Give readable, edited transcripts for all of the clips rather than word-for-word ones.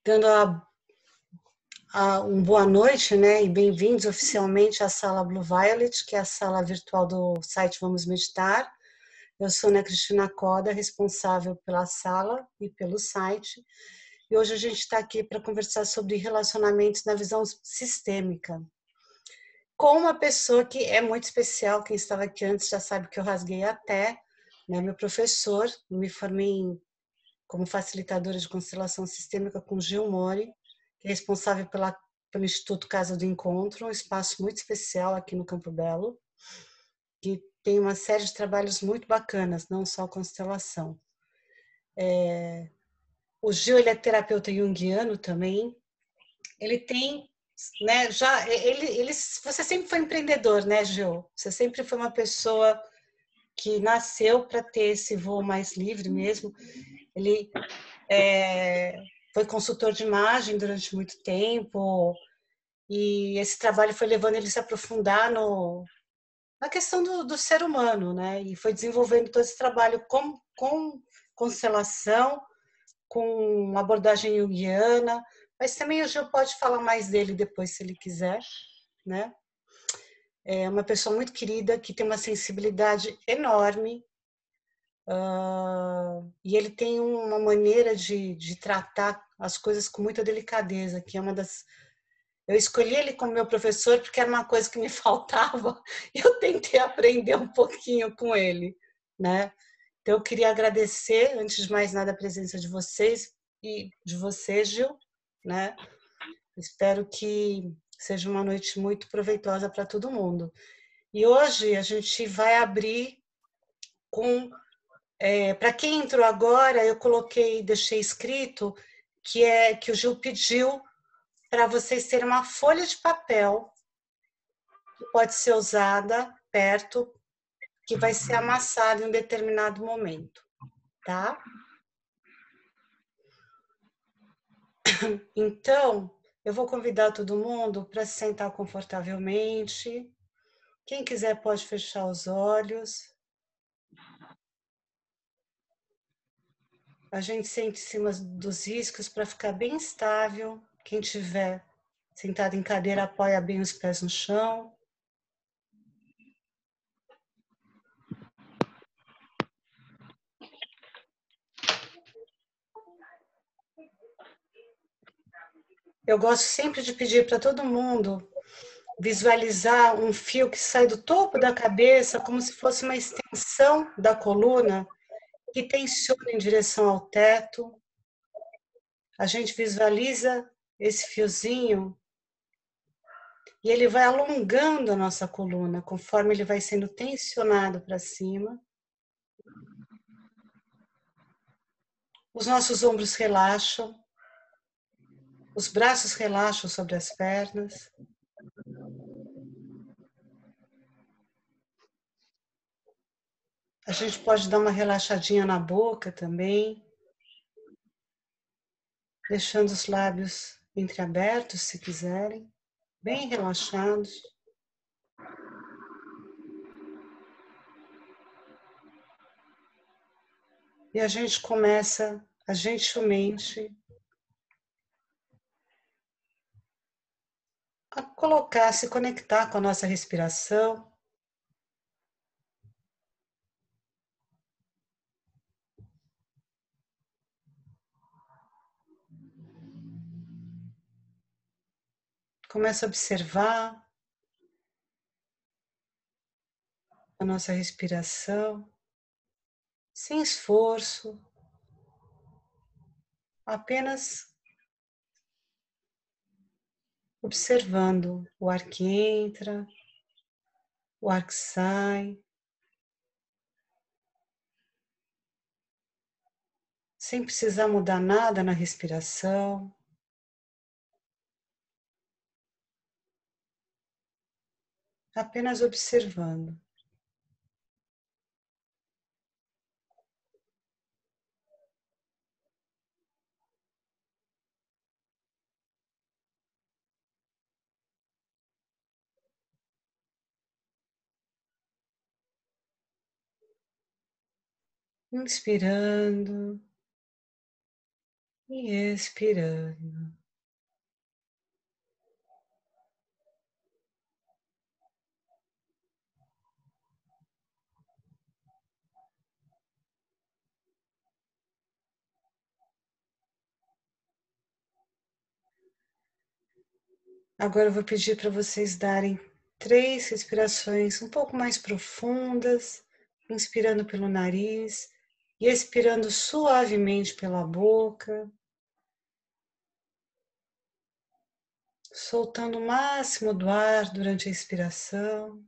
dando uma boa noite, né, e bem-vindos oficialmente à Sala Blue Violet, que é a sala virtual do site Vamos Meditar. Eu sou Ana Cristina Coda, responsável pela sala e pelo site, e hoje a gente está aqui para conversar sobre relacionamentos na visão sistêmica, com uma pessoa que é muito especial. Quem estava aqui antes já sabe que eu rasguei até, né, meu professor. Eu me formei como facilitadora de constelação sistêmica com Gil Mori, que é responsável pelo Instituto Casa do Encontro, um espaço muito especial aqui no Campo Belo, que tem uma série de trabalhos muito bacanas, não só constelação. O Gil, ele é terapeuta junguiano também. Ele tem, né, você sempre foi empreendedor, né, Gil? Você sempre foi uma pessoa que nasceu para ter esse voo mais livre mesmo. Ele foi consultor de imagem durante muito tempo, e esse trabalho foi levando ele a se aprofundar na questão do ser humano, né? E foi desenvolvendo todo esse trabalho com constelação, com abordagem junguiana, mas também o Gil pode falar mais dele depois, se ele quiser, né? É uma pessoa muito querida, que tem uma sensibilidade enorme, e ele tem uma maneira de tratar as coisas com muita delicadeza, que é uma das... Eu escolhi ele como meu professor porque era uma coisa que me faltava, e eu tentei aprender um pouquinho com ele, né? Então eu queria agradecer, antes de mais nada, a presença de vocês e de você, Gil, né? Espero que seja uma noite muito proveitosa para todo mundo. E hoje a gente vai abrir com... para quem entrou agora, eu coloquei, deixei escrito que o Gil pediu para vocês terem uma folha de papel que pode ser usada perto, que vai ser amassada em um determinado momento, tá? Então, eu vou convidar todo mundo para se sentar confortavelmente. Quem quiser pode fechar os olhos. A gente sente em cima dos riscos para ficar bem estável. Quem tiver sentado em cadeira, apoia bem os pés no chão. Eu gosto sempre de pedir para todo mundo visualizar um fio que sai do topo da cabeça, como se fosse uma extensão da coluna, que tensiona em direção ao teto. A gente visualiza esse fiozinho e ele vai alongando a nossa coluna, conforme ele vai sendo tensionado para cima. Os nossos ombros relaxam, os braços relaxam sobre as pernas. A gente pode dar uma relaxadinha na boca também, deixando os lábios entreabertos, se quiserem, bem relaxados. E a gente começa gentilmente a colocar, se conectar com a nossa respiração. Começa a observar a nossa respiração, sem esforço, apenas observando o ar que entra, o ar que sai, sem precisar mudar nada na respiração. Apenas observando. Inspirando, e expirando. Agora eu vou pedir para vocês darem 3 respirações um pouco mais profundas, inspirando pelo nariz e expirando suavemente pela boca, soltando o máximo do ar durante a expiração.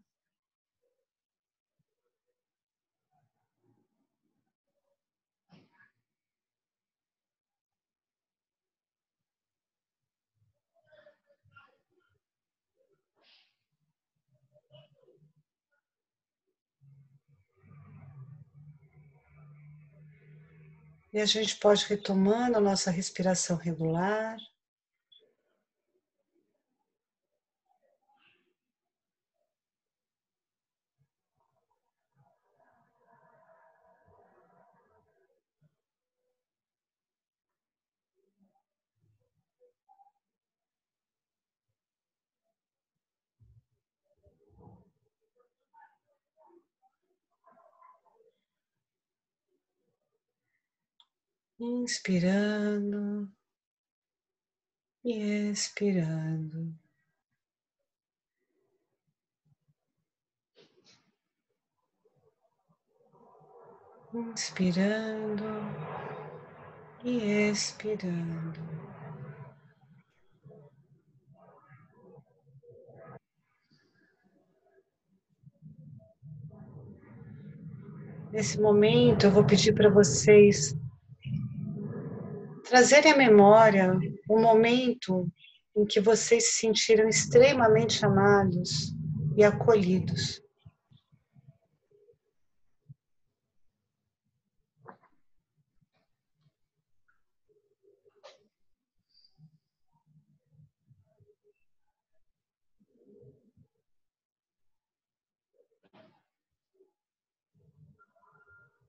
E a gente pode ir retomando a nossa respiração regular. Inspirando e expirando. Inspirando e expirando. Nesse momento, eu vou pedir para vocês trazerem à memória o momento em que vocês se sentiram extremamente amados e acolhidos.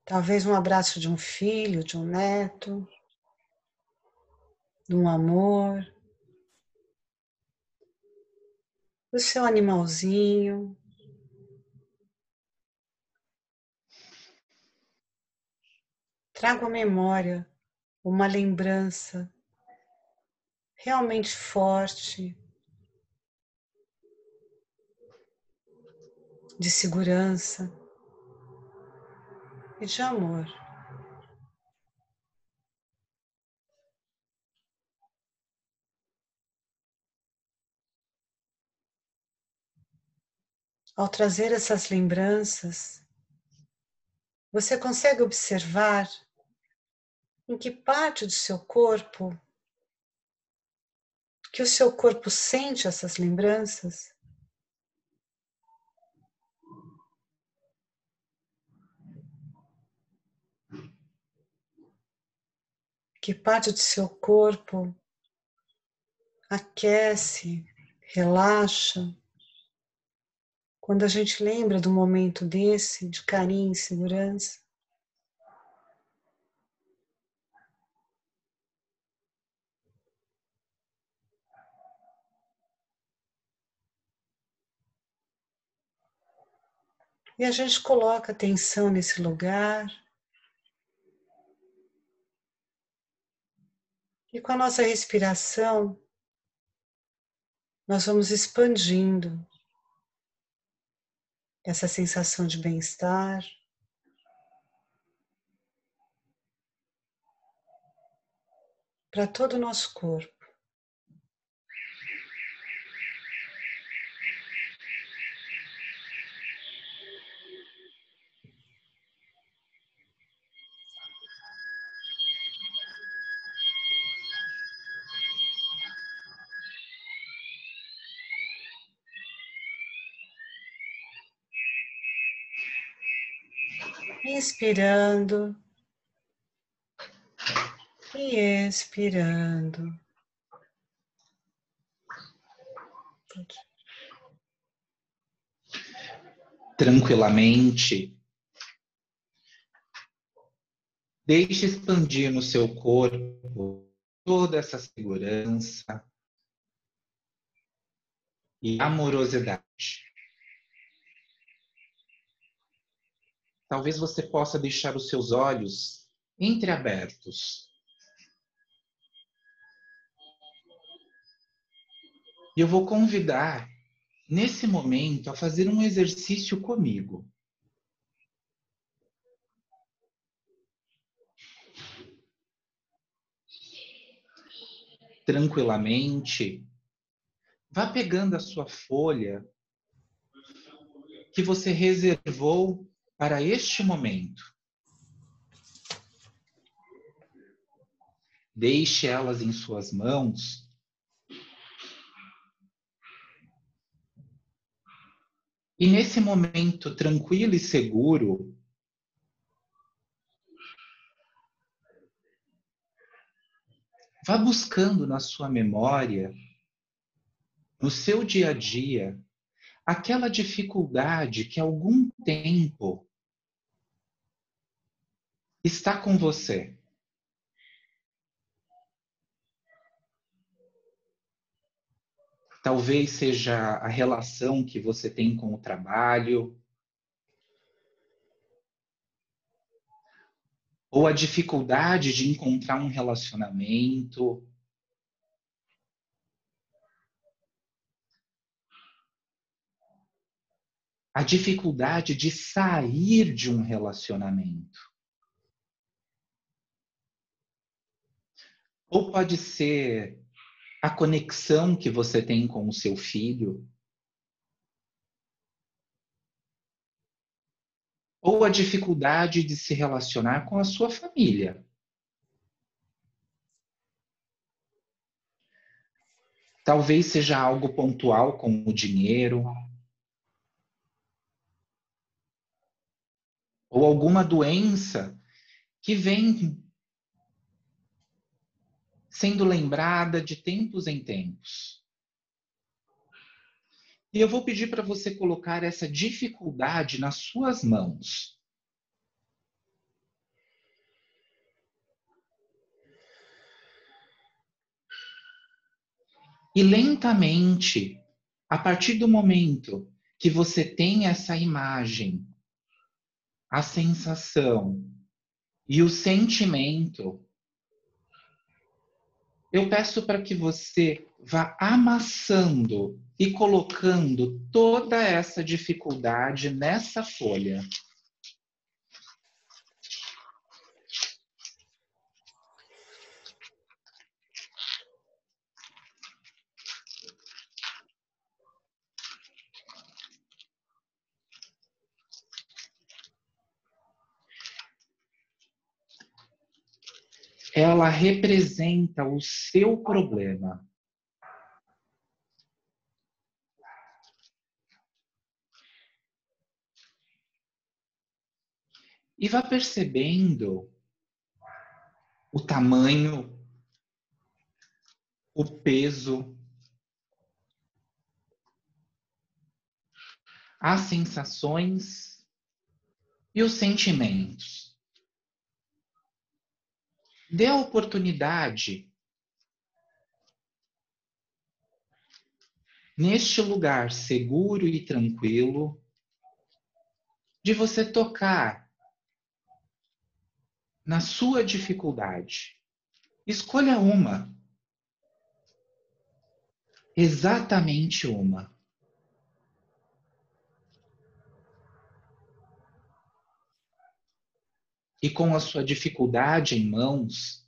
Talvez um abraço de um filho, de um neto, de um amor, do seu animalzinho. Traga à memória uma lembrança realmente forte de segurança e de amor. Ao trazer essas lembranças, você consegue observar em que parte do seu corpo que o seu corpo sente essas lembranças? Que parte do seu corpo aquece, relaxa, quando a gente lembra do momento desse, de carinho e segurança? E a gente coloca atenção nesse lugar, e com a nossa respiração, nós vamos expandindo essa sensação de bem-estar para todo o nosso corpo. Inspirando e expirando. Tranquilamente, deixe expandir no seu corpo toda essa segurança e amorosidade. Talvez você possa deixar os seus olhos entreabertos. E eu vou convidar, nesse momento, a fazer um exercício comigo. Tranquilamente, vá pegando a sua folha que você reservou para este momento. Deixe elas em suas mãos. E nesse momento tranquilo e seguro, vá buscando na sua memória, no seu dia a dia, aquela dificuldade que há algum tempo está com você. Talvez seja a relação que você tem com o trabalho, ou a dificuldade de encontrar um relacionamento, a dificuldade de sair de um relacionamento. Ou pode ser a conexão que você tem com o seu filho, ou a dificuldade de se relacionar com a sua família. Talvez seja algo pontual, como o dinheiro, ou alguma doença que vem sendo lembrada de tempos em tempos. E eu vou pedir para você colocar essa dificuldade nas suas mãos. E lentamente, a partir do momento que você tem essa imagem, a sensação e o sentimento, eu peço para que você vá amassando e colocando toda essa dificuldade nessa folha. Ela representa o seu problema. E vá percebendo o tamanho, o peso, as sensações e os sentimentos. Dê a oportunidade, neste lugar seguro e tranquilo, de você tocar na sua dificuldade. Escolha uma. Exatamente uma. E com a sua dificuldade em mãos,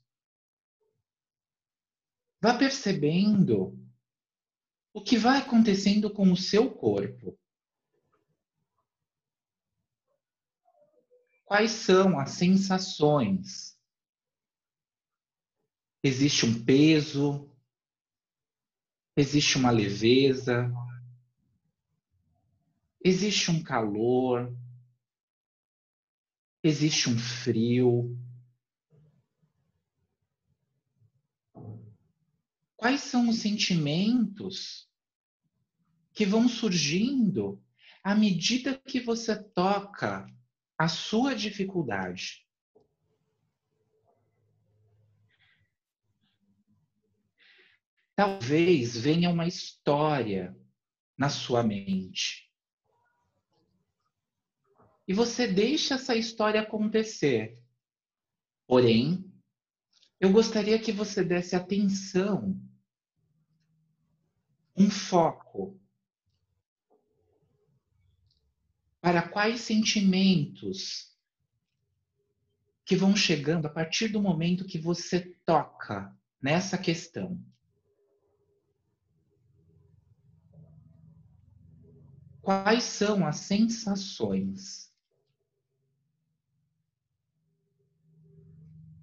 vá percebendo o que vai acontecendo com o seu corpo. Quais são as sensações? Existe um peso? Existe uma leveza? Existe um calor? Existe um frio? Quais são os sentimentos que vão surgindo à medida que você toca a sua dificuldade? talvez venha uma história na sua mente. E você deixa essa história acontecer. Porém, eu gostaria que você desse atenção, um foco para quais sentimentos que vão chegando a partir do momento que você toca nessa questão. Quais são as sensações?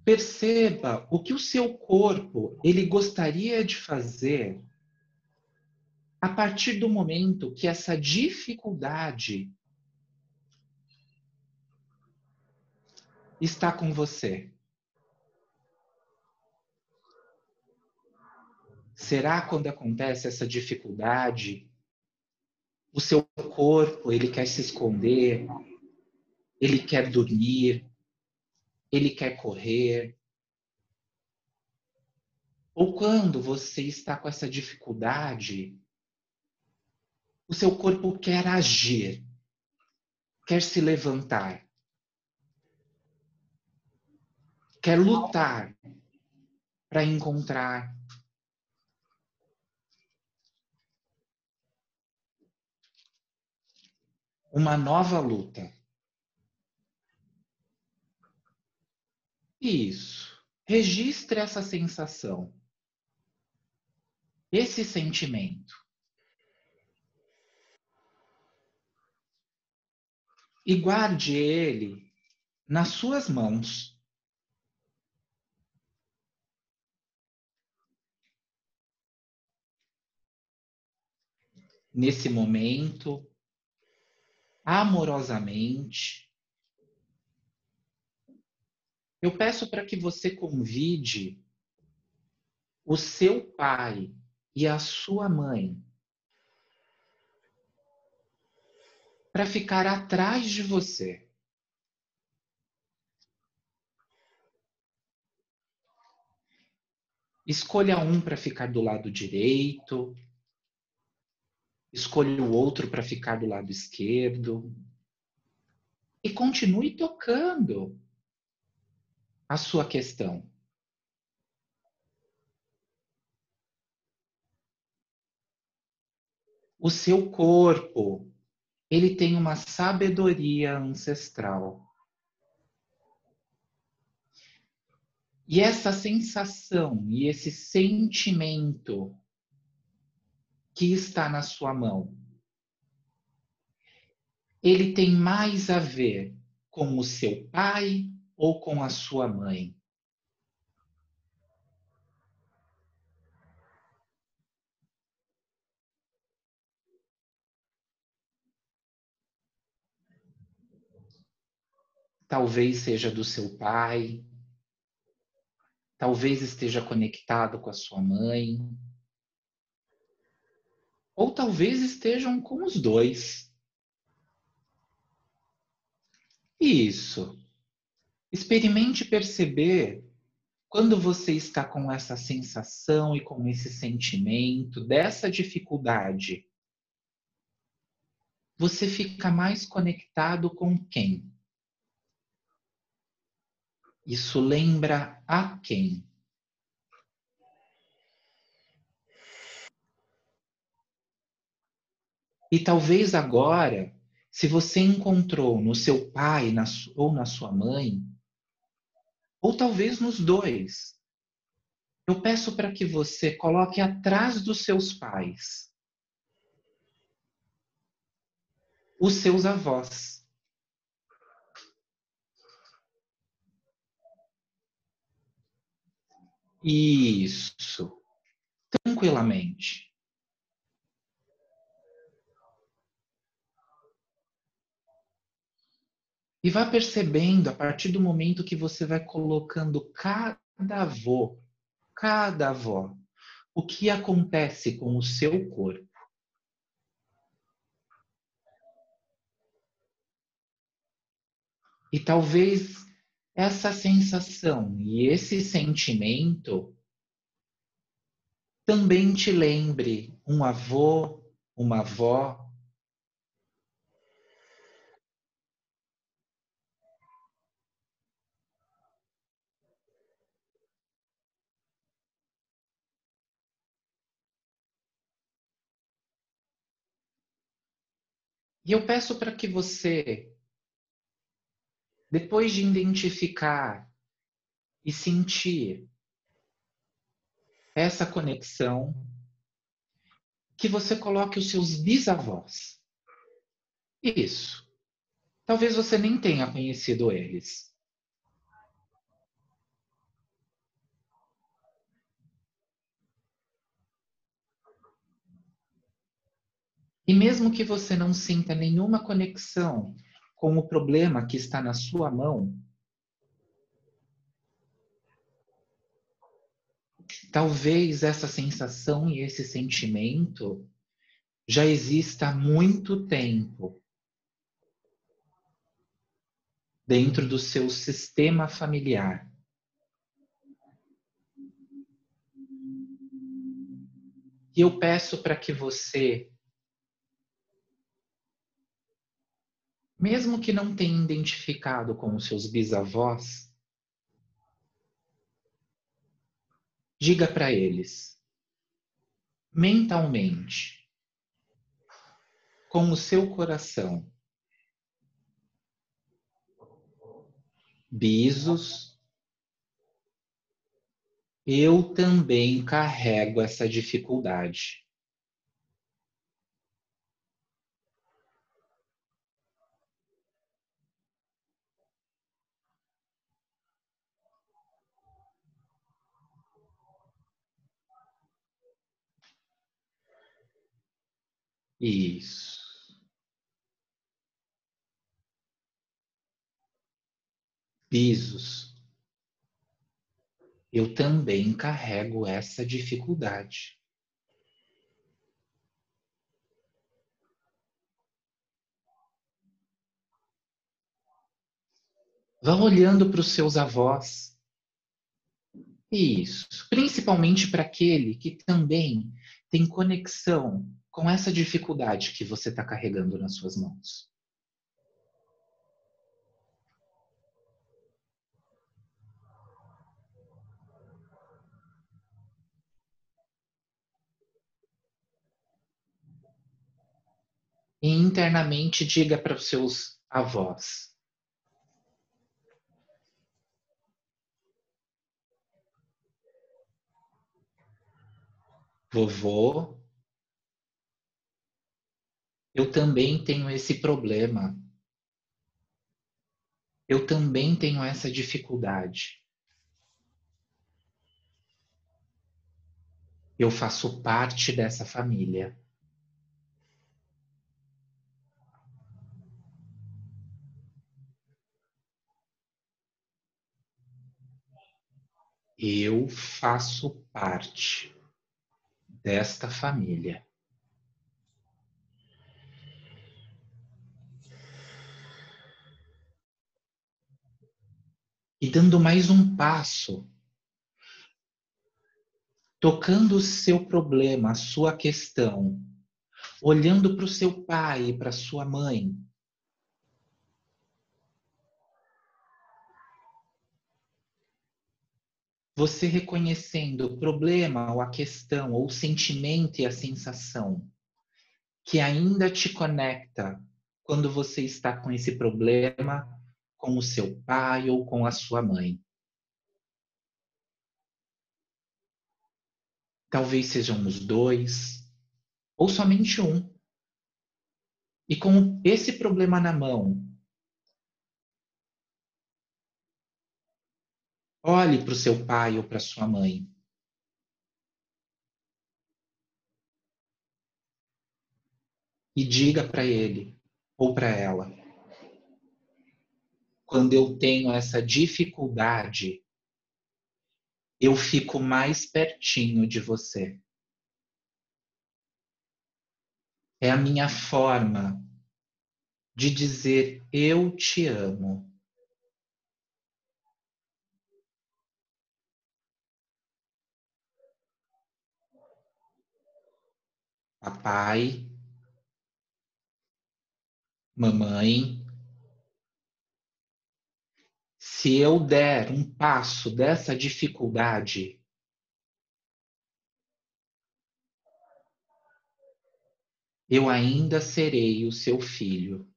Perceba o que o seu corpo ele gostaria de fazer a partir do momento que essa dificuldade está com você. Será quando acontece essa dificuldade, o seu corpo ele quer se esconder, ele quer dormir, ele quer correr? Ou quando você está com essa dificuldade, o seu corpo quer agir, quer se levantar, quer lutar para encontrar uma nova luta. Isso. Registre essa sensação, esse sentimento. E guarde ele nas suas mãos. Nesse momento, amorosamente, eu peço para que você convide o seu pai e a sua mãe para ficar atrás de você. Escolha um para ficar do lado direito, escolha o outro para ficar do lado esquerdo e continue tocando a sua questão. O seu corpo, ele tem uma sabedoria ancestral. E essa sensação e esse sentimento que está na sua mão, ele tem mais a ver com o seu pai ou com a sua mãe? Talvez seja do seu pai, talvez esteja conectado com a sua mãe, ou talvez estejam com os dois. Isso. Experimente perceber quando você está com essa sensação e com esse sentimento dessa dificuldade. Você fica mais conectado com quem? Isso lembra a quem? E talvez agora, se você encontrou no seu pai ou na sua mãe, ou talvez nos dois, eu peço para que você coloque atrás dos seus pais os seus avós. Isso, tranquilamente. E vá percebendo, a partir do momento que você vai colocando cada avó, o que acontece com o seu corpo. E talvez essa sensação e esse sentimento também te lembre um avô, uma avó. E eu peço para que você, depois de identificar e sentir essa conexão, que você coloque os seus bisavós. Isso. Talvez você nem tenha conhecido eles. E mesmo que você não sinta nenhuma conexão com o problema que está na sua mão, talvez essa sensação e esse sentimento já exista há muito tempo dentro do seu sistema familiar. E eu peço para que você, mesmo que não tenha identificado com os seus bisavós, diga para eles, mentalmente, com o seu coração, bisos, eu também carrego essa dificuldade. Isso. Bisos, eu também carrego essa dificuldade. Vá olhando para os seus avós. Isso. Principalmente para aquele que também tem conexão com essa dificuldade que você está carregando nas suas mãos. E internamente diga para os seus avós: vovô, eu também tenho esse problema. Eu também tenho essa dificuldade. Eu faço parte dessa família. Eu faço parte desta família. E dando mais um passo, tocando o seu problema, a sua questão, olhando para o seu pai e para sua mãe, você reconhecendo o problema ou a questão, ou o sentimento e a sensação que ainda te conecta quando você está com esse problema com o seu pai ou com a sua mãe. Talvez sejam os dois, ou somente um. E com esse problema na mão, olhe para o seu pai ou para sua mãe. E diga para ele ou para ela: quando eu tenho essa dificuldade, eu fico mais pertinho de você. É a minha forma de dizer eu te amo. papai, mamãe, se eu der um passo dessa dificuldade, eu ainda serei o seu filho.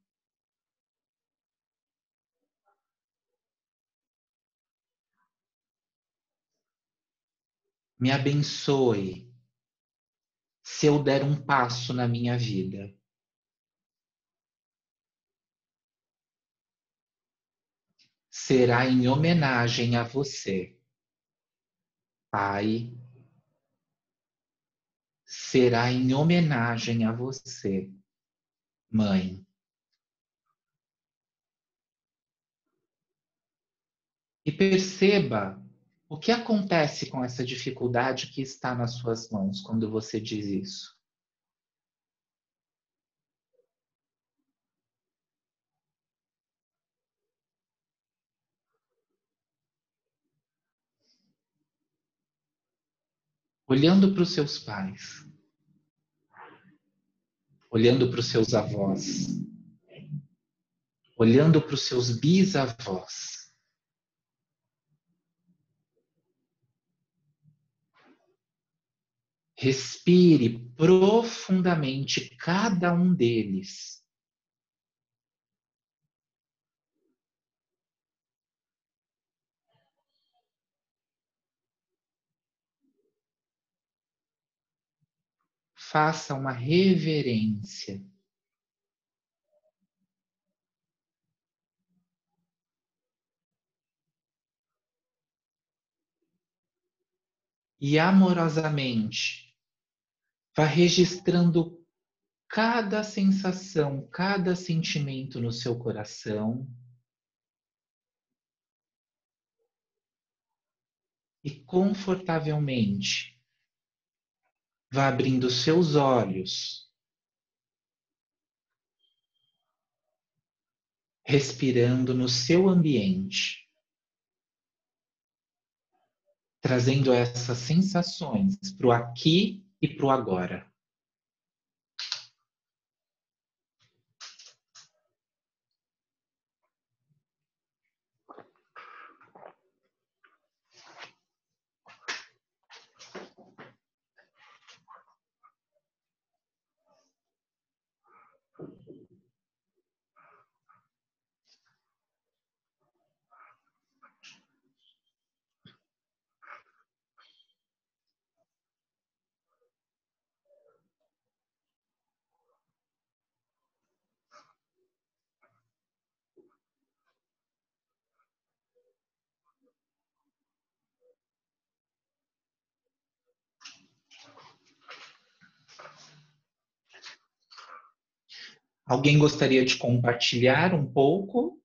Me abençoe se eu der um passo na minha vida. Será em homenagem a você, pai. Será em homenagem a você, mãe. E perceba o que acontece com essa dificuldade que está nas suas mãos quando você diz isso. Olhando para os seus pais, olhando para os seus avós, olhando para os seus bisavós. Respire profundamente cada um deles. Faça uma reverência. E amorosamente, vá registrando cada sensação, cada sentimento no seu coração. E confortavelmente, vá abrindo seus olhos, respirando no seu ambiente, trazendo essas sensações para o aqui e para o agora. Alguém gostaria de compartilhar um pouco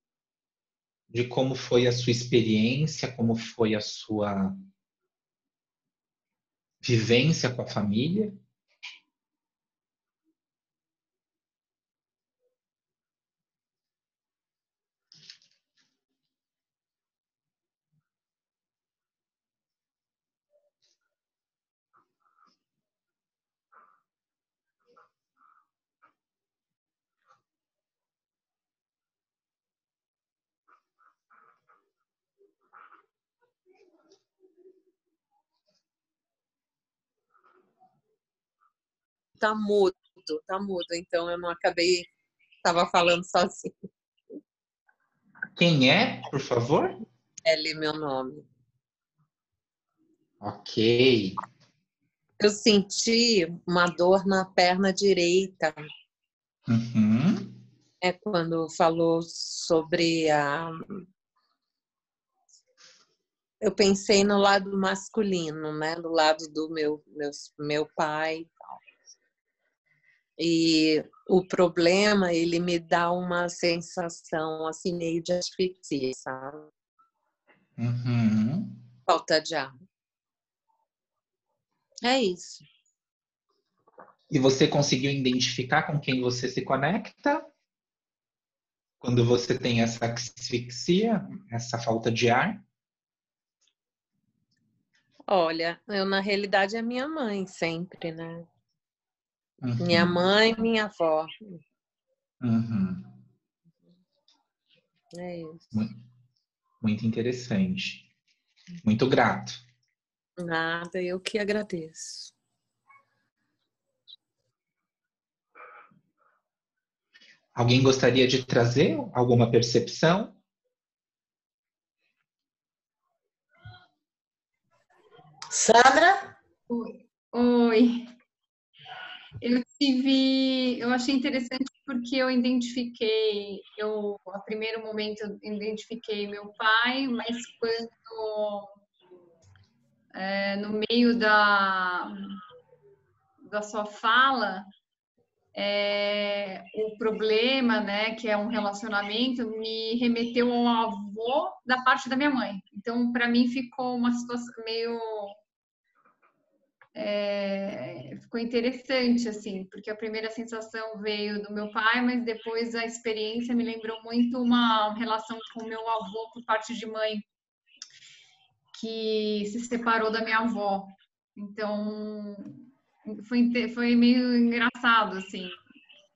de como foi a sua experiência, como foi a sua vivência com a família? Tá mudo, então eu não acabei, estava falando sozinho. Quem é, por favor? Ellie, meu nome. Ok. Eu senti uma dor na perna direita. Uhum. É quando falou sobre a... Eu pensei no lado masculino, né? Do lado do meu pai. E o problema, ele me dá uma sensação assim meio de asfixia, sabe? Uhum. Falta de ar. É isso. E você conseguiu identificar com quem você se conecta? Quando você tem essa asfixia, essa falta de ar? Olha, eu na realidade é minha mãe sempre, né? Minha mãe e minha avó. Uhum. É isso. Muito interessante. Muito grato. Nada, eu que agradeço. Alguém gostaria de trazer alguma percepção? Sandra? Oi. Eu achei interessante porque eu identifiquei, a primeiro momento eu identifiquei meu pai, mas quando no meio da sua fala, o problema, né, que é um relacionamento, me remeteu ao avô da parte da minha mãe. Então, para mim, ficou uma situação meio ficou interessante, assim, porque a primeira sensação veio do meu pai, mas depois a experiência me lembrou muito uma relação com o meu avô por parte de mãe, que se separou da minha avó. Então, foi meio engraçado, assim,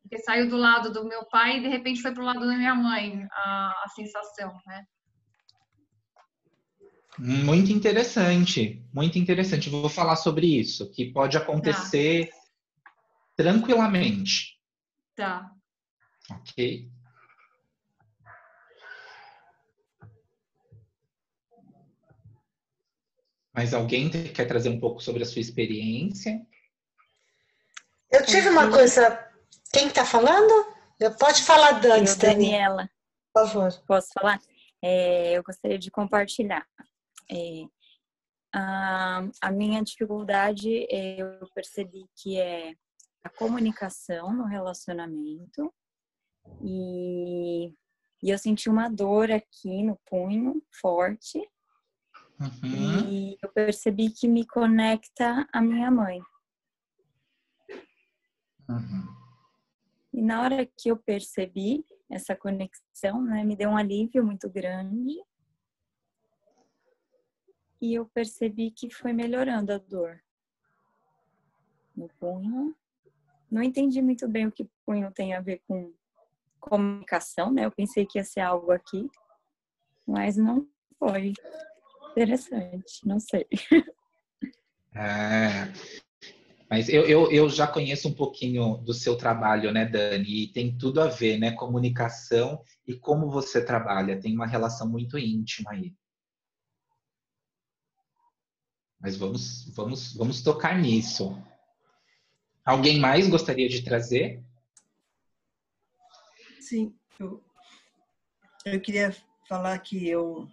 porque saiu do lado do meu pai e de repente foi pro lado da minha mãe a sensação, né? Muito interessante, muito interessante. Eu vou falar sobre isso, que pode acontecer tranquilamente, Tá. ok? Mas alguém quer trazer um pouco sobre a sua experiência? Eu tive uma coisa... Quem está falando? Pode falar, Dani. Daniela. Por favor. Posso falar? Eu gostaria de compartilhar. A minha dificuldade, eu percebi que é a comunicação no relacionamento e eu senti uma dor aqui no punho, forte, e eu percebi que me conecta à minha mãe. E na hora que eu percebi essa conexão, né, me deu um alívio muito grande. E eu percebi que foi melhorando a dor no punho. Não entendi muito bem o que punho tem a ver com comunicação, né? Eu pensei que ia ser algo aqui, mas não foi. Interessante, não sei. Mas eu já conheço um pouquinho do seu trabalho, né, Dani? E tem tudo a ver, né? Comunicação e como você trabalha. Tem uma relação muito íntima aí. Mas vamos tocar nisso. Alguém mais gostaria de trazer? Sim, eu queria falar que eu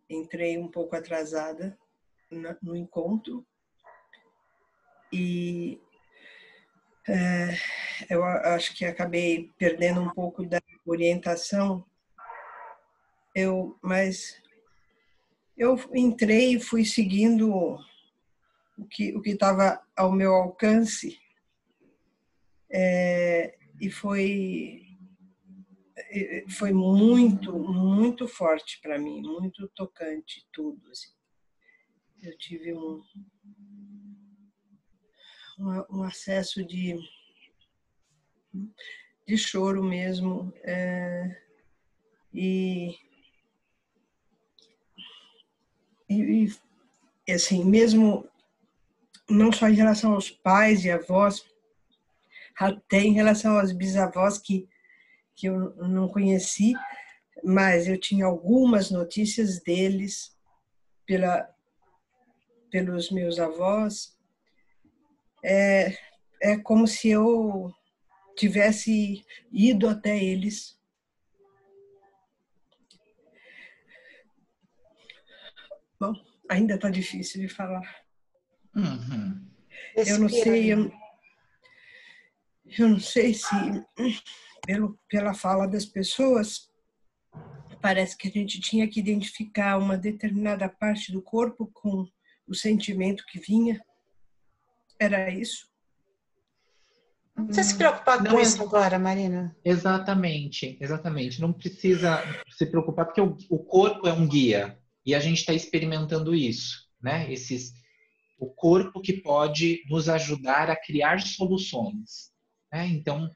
entrei um pouco atrasada no encontro e eu acho que acabei perdendo um pouco da orientação, mas eu entrei e fui seguindo o que estava ao meu alcance, e foi muito, muito forte para mim, muito tocante tudo. Assim. Eu tive um acesso de choro mesmo, e assim, mesmo não só em relação aos pais e avós, até em relação aos bisavós que eu não conheci, mas eu tinha algumas notícias deles pelos meus avós. É como se eu tivesse ido até eles. Bom, ainda está difícil de falar. Eu não sei se, pela fala das pessoas, parece que a gente tinha que identificar uma determinada parte do corpo com o sentimento que vinha. Era isso? Não precisa se preocupar com isso agora, Marina. Exatamente. Não precisa se preocupar, porque o corpo é um guia e a gente está experimentando isso, né? o corpo que pode nos ajudar a criar soluções, né? Então,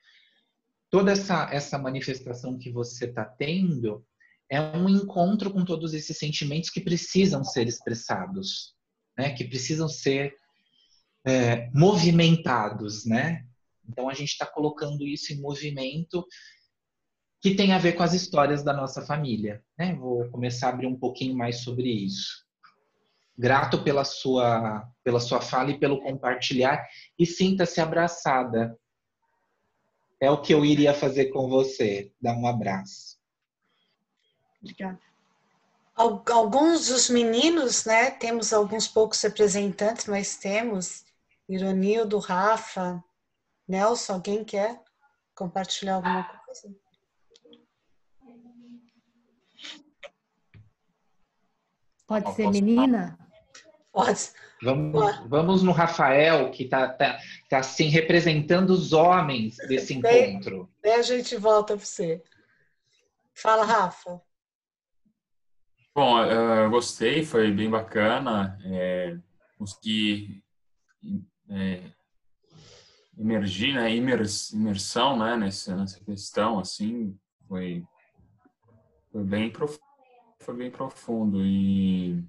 toda essa manifestação que você está tendo é um encontro com todos esses sentimentos que precisam ser expressados, né? Que precisam ser movimentados, né? Então, a gente está colocando isso em movimento, que tem a ver com as histórias da nossa família, né? Vou começar a abrir um pouquinho mais sobre isso. Grato pela sua fala e pelo compartilhar, e sinta-se abraçada. É o que eu iria fazer com você, dar um abraço. Obrigada. Alguns dos meninos, né? Temos alguns poucos representantes, mas temos Ironildo, Rafa, Nelson, alguém quer compartilhar alguma coisa? Pode ser menina? Pode. Vamos no Rafael, que tá assim, representando os homens desse encontro. Daí a gente volta para você. Fala, Rafa. Bom, eu gostei, foi bem bacana. Consegui emergir, né? Imersão, né? Nessa questão, assim, foi bem profundo. E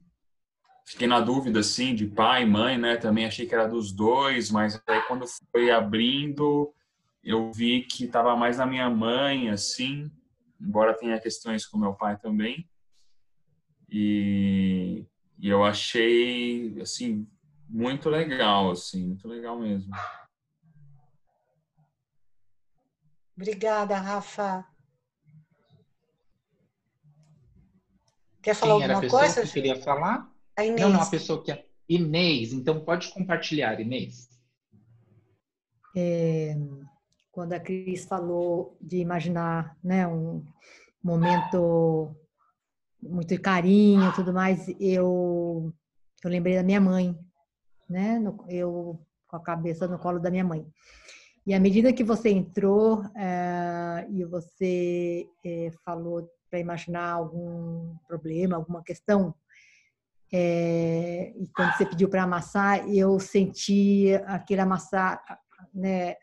fiquei na dúvida, assim, de pai e mãe, né? Também achei que era dos dois, mas aí quando foi abrindo, eu vi que estava mais na minha mãe, assim, embora tenha questões com meu pai também. E eu achei, assim, muito legal, assim, muito legal mesmo. Obrigada, Rafa. Quer falar Quem era a alguma pessoa coisa? que queria falar? A Inês. Não, a pessoa que é Inês. Então, pode compartilhar, Inês. Quando a Cris falou de imaginar, né, um momento muito de carinho e tudo mais, eu lembrei da minha mãe, né? Eu com a cabeça no colo da minha mãe. E à medida que você entrou e você falou para imaginar algum problema, alguma questão, e quando você pediu para amassar, eu senti aquele amassar, né,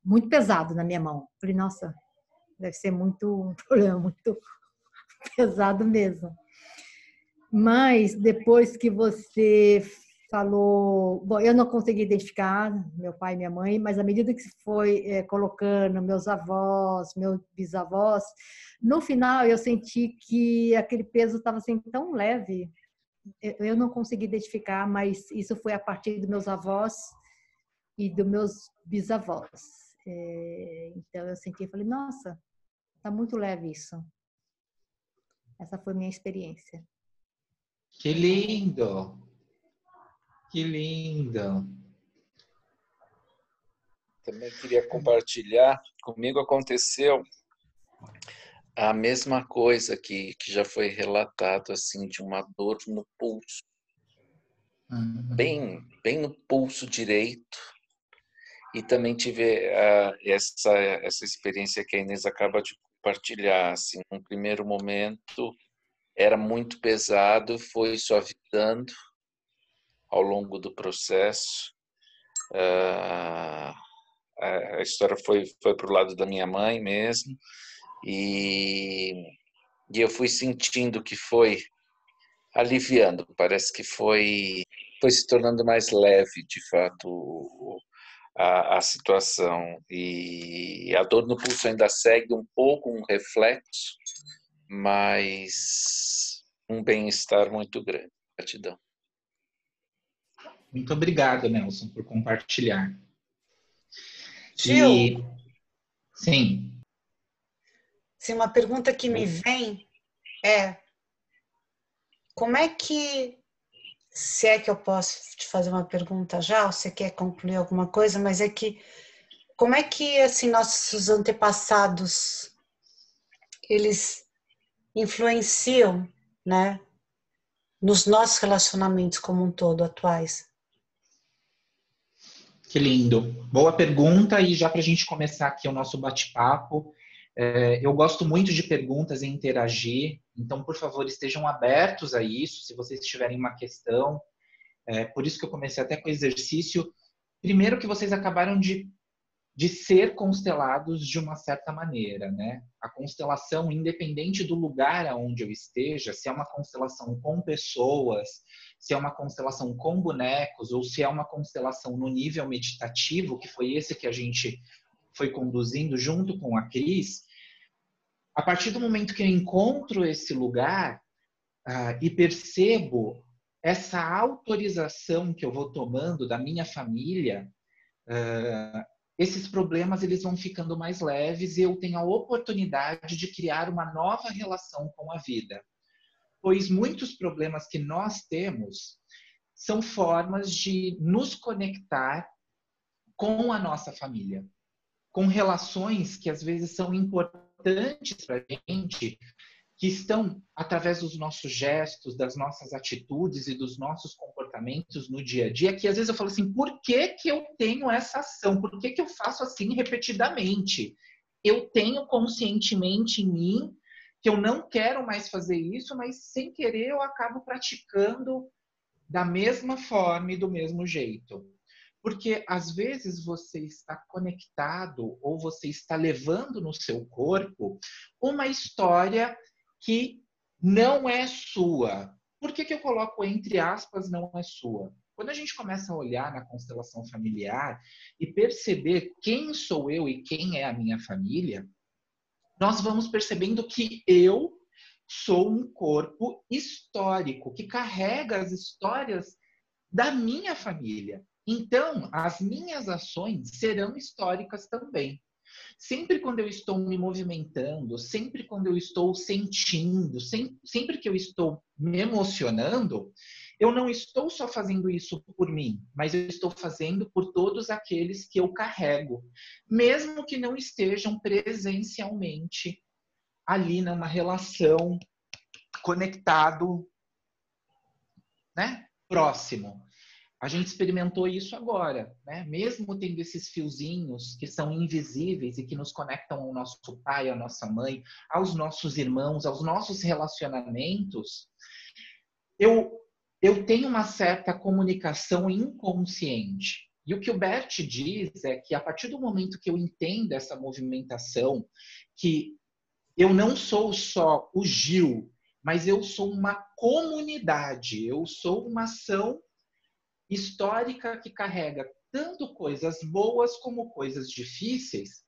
muito pesado na minha mão. Falei, nossa, deve ser um problema muito pesado mesmo. Mas depois que você falou, bom, eu não consegui identificar meu pai e minha mãe, mas à medida que foi colocando meus avós, meus bisavós, no final eu senti que aquele peso estava assim tão leve. Eu não consegui identificar, mas isso foi a partir dos meus avós e dos meus bisavós. Então eu senti, falei, nossa, tá muito leve isso. Essa foi a minha experiência. Que lindo! Que lindo! Também queria compartilhar, comigo aconteceu a mesma coisa que já foi relatado, assim, de uma dor no pulso, bem no pulso direito, e também tive essa experiência que a Inês acaba de compartilhar, assim, num primeiro momento era muito pesado, foi suavizando ao longo do processo. A história foi para o lado da minha mãe mesmo, e eu fui sentindo que foi aliviando, parece que foi se tornando mais leve, de fato, a situação. E a dor no pulso ainda segue um pouco um reflexo, mas um bem-estar muito grande. Gratidão. Muito obrigado, Nelson, por compartilhar. Gil, Sim. Sim, uma pergunta que me vem é como é que, se é que eu posso te fazer uma pergunta já, ou você quer concluir alguma coisa, mas é que como é que assim nossos antepassados eles influenciam, né, nos nossos relacionamentos como um todo atuais? Que lindo. Boa pergunta, e já para a gente começar aqui o nosso bate-papo, eu gosto muito de perguntas e interagir, então, por favor, estejam abertos a isso. Se vocês tiverem uma questão, Por isso que eu comecei até com o exercício. Primeiro que vocês acabaram de ser constelados de uma certa maneira, né? A constelação, independente do lugar aonde eu esteja, se é uma constelação com pessoas, se é uma constelação com bonecos, ou se é uma constelação no nível meditativo, que foi esse que a gente foi conduzindo junto com a Cris, a partir do momento que eu encontro esse lugar e percebo essa autorização que eu vou tomando da minha família, esses problemas eles vão ficando mais leves e eu tenho a oportunidade de criar uma nova relação com a vida. Pois muitos problemas que nós temos são formas de nos conectar com a nossa família, com relações que às vezes são importantes para a gente, que estão através dos nossos gestos, das nossas atitudes e dos nossos comportamentos no dia a dia, que às vezes eu falo assim, por que que eu tenho essa ação? Por que que eu faço assim repetidamente? Eu tenho conscientemente em mim que eu não quero mais fazer isso, mas sem querer eu acabo praticando da mesma forma e do mesmo jeito. Porque às vezes você está conectado ou você está levando no seu corpo uma história que não é sua. Por que que eu coloco entre aspas não é sua? Quando a gente começa a olhar na constelação familiar e perceber quem sou eu e quem é a minha família, nós vamos percebendo que eu sou um corpo histórico que carrega as histórias da minha família. Então, as minhas ações serão históricas também. Sempre quando eu estou me movimentando, sempre quando eu estou sentindo, sempre que eu estou me emocionando, eu não estou só fazendo isso por mim, mas eu estou fazendo por todos aqueles que eu carrego, mesmo que não estejam presencialmente ali numa relação conectado, né? Próximo. A gente experimentou isso agora, né? Mesmo tendo esses fiozinhos que são invisíveis e que nos conectam ao nosso pai, à nossa mãe, aos nossos irmãos, aos nossos relacionamentos, eu tenho uma certa comunicação inconsciente. E o que o Bert diz é que a partir do momento que eu entendo essa movimentação, que eu não sou só o Gil, mas eu sou uma comunidade, eu sou uma ação histórica que carrega tanto coisas boas como coisas difíceis,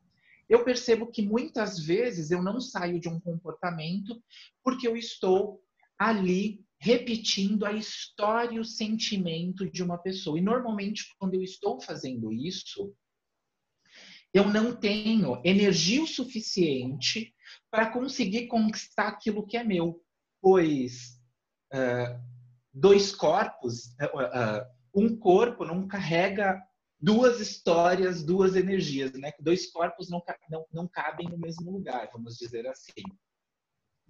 eu percebo que muitas vezes eu não saio de um comportamento porque eu estou ali repetindo a história e o sentimento de uma pessoa. E normalmente, quando eu estou fazendo isso, eu não tenho energia o suficiente para conseguir conquistar aquilo que é meu. Pois dois corpos... um corpo não carrega duas histórias, duas energias, né? Dois corpos não cabem no mesmo lugar, vamos dizer assim.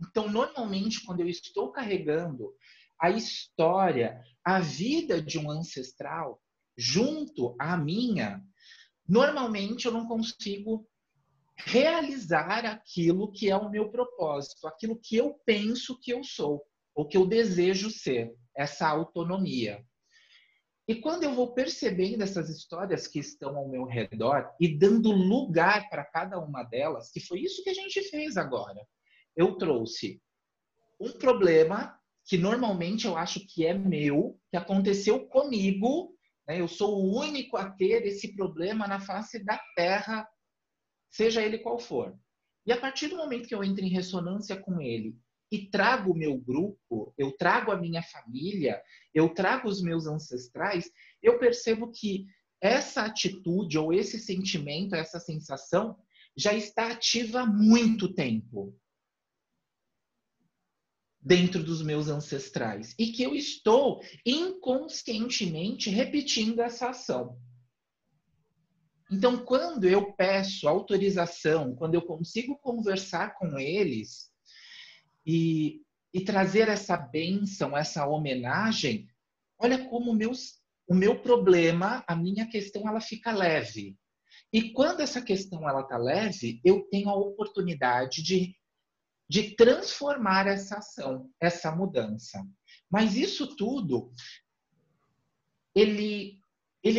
Então, normalmente, quando eu estou carregando a história, a vida de um ancestral junto à minha, normalmente eu não consigo realizar aquilo que é o meu propósito, aquilo que eu penso que eu sou, ou que eu desejo ser, essa autonomia. E quando eu vou percebendo essas histórias que estão ao meu redor e dando lugar para cada uma delas, que foi isso que a gente fez agora. Eu trouxe um problema que normalmente eu acho que é meu, que aconteceu comigo, né? Eu sou o único a ter esse problema na face da Terra, seja ele qual for. E a partir do momento que eu entro em ressonância com ele e trago o meu grupo, eu trago a minha família, eu trago os meus ancestrais, eu percebo que essa atitude ou esse sentimento, essa sensação, já está ativa há muito tempo dentro dos meus ancestrais. E que eu estou inconscientemente repetindo essa ação. Então, quando eu peço autorização, quando eu consigo conversar com eles, e trazer essa bênção, essa homenagem, olha como o meu problema, a minha questão, ela fica leve. E quando essa questão ela está leve, eu tenho a oportunidade de transformar essa ação, essa mudança. Mas isso tudo ele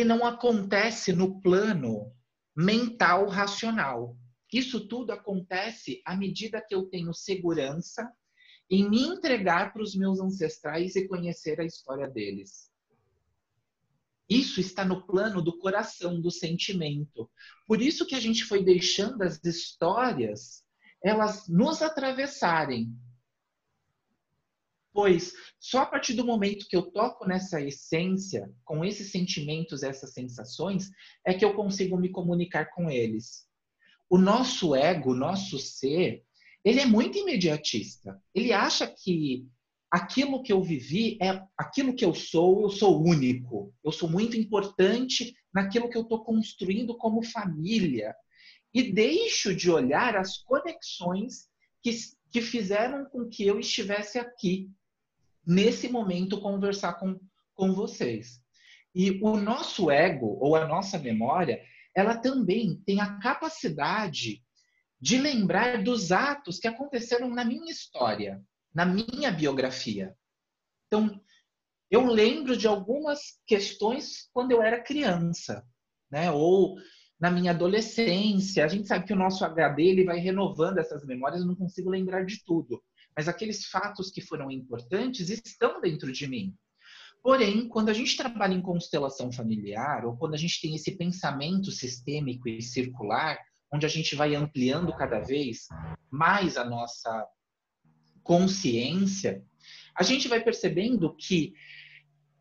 não acontece no plano mental racional. Isso tudo acontece à medida que eu tenho segurança em me entregar para os meus ancestrais e conhecer a história deles. Isso está no plano do coração, do sentimento. Por isso que a gente foi deixando as histórias, elas nos atravessarem. Pois só a partir do momento que eu toco nessa essência, com esses sentimentos, essas sensações, é que eu consigo me comunicar com eles. O nosso ego, o nosso ser, ele é muito imediatista. Ele acha que aquilo que eu vivi é aquilo que eu sou único. Eu sou muito importante naquilo que eu estou construindo como família. E deixo de olhar as conexões que fizeram com que eu estivesse aqui, nesse momento, conversar com vocês. E o nosso ego, ou a nossa memória, ela também tem a capacidade de lembrar dos atos que aconteceram na minha história, na minha biografia. Então, eu lembro de algumas questões quando eu era criança, né? Ou na minha adolescência. A gente sabe que o nosso HD ele vai renovando essas memórias, eu não consigo lembrar de tudo. Mas aqueles fatos que foram importantes estão dentro de mim. Porém, quando a gente trabalha em constelação familiar, ou quando a gente tem esse pensamento sistêmico e circular, onde a gente vai ampliando cada vez mais a nossa consciência, a gente vai percebendo que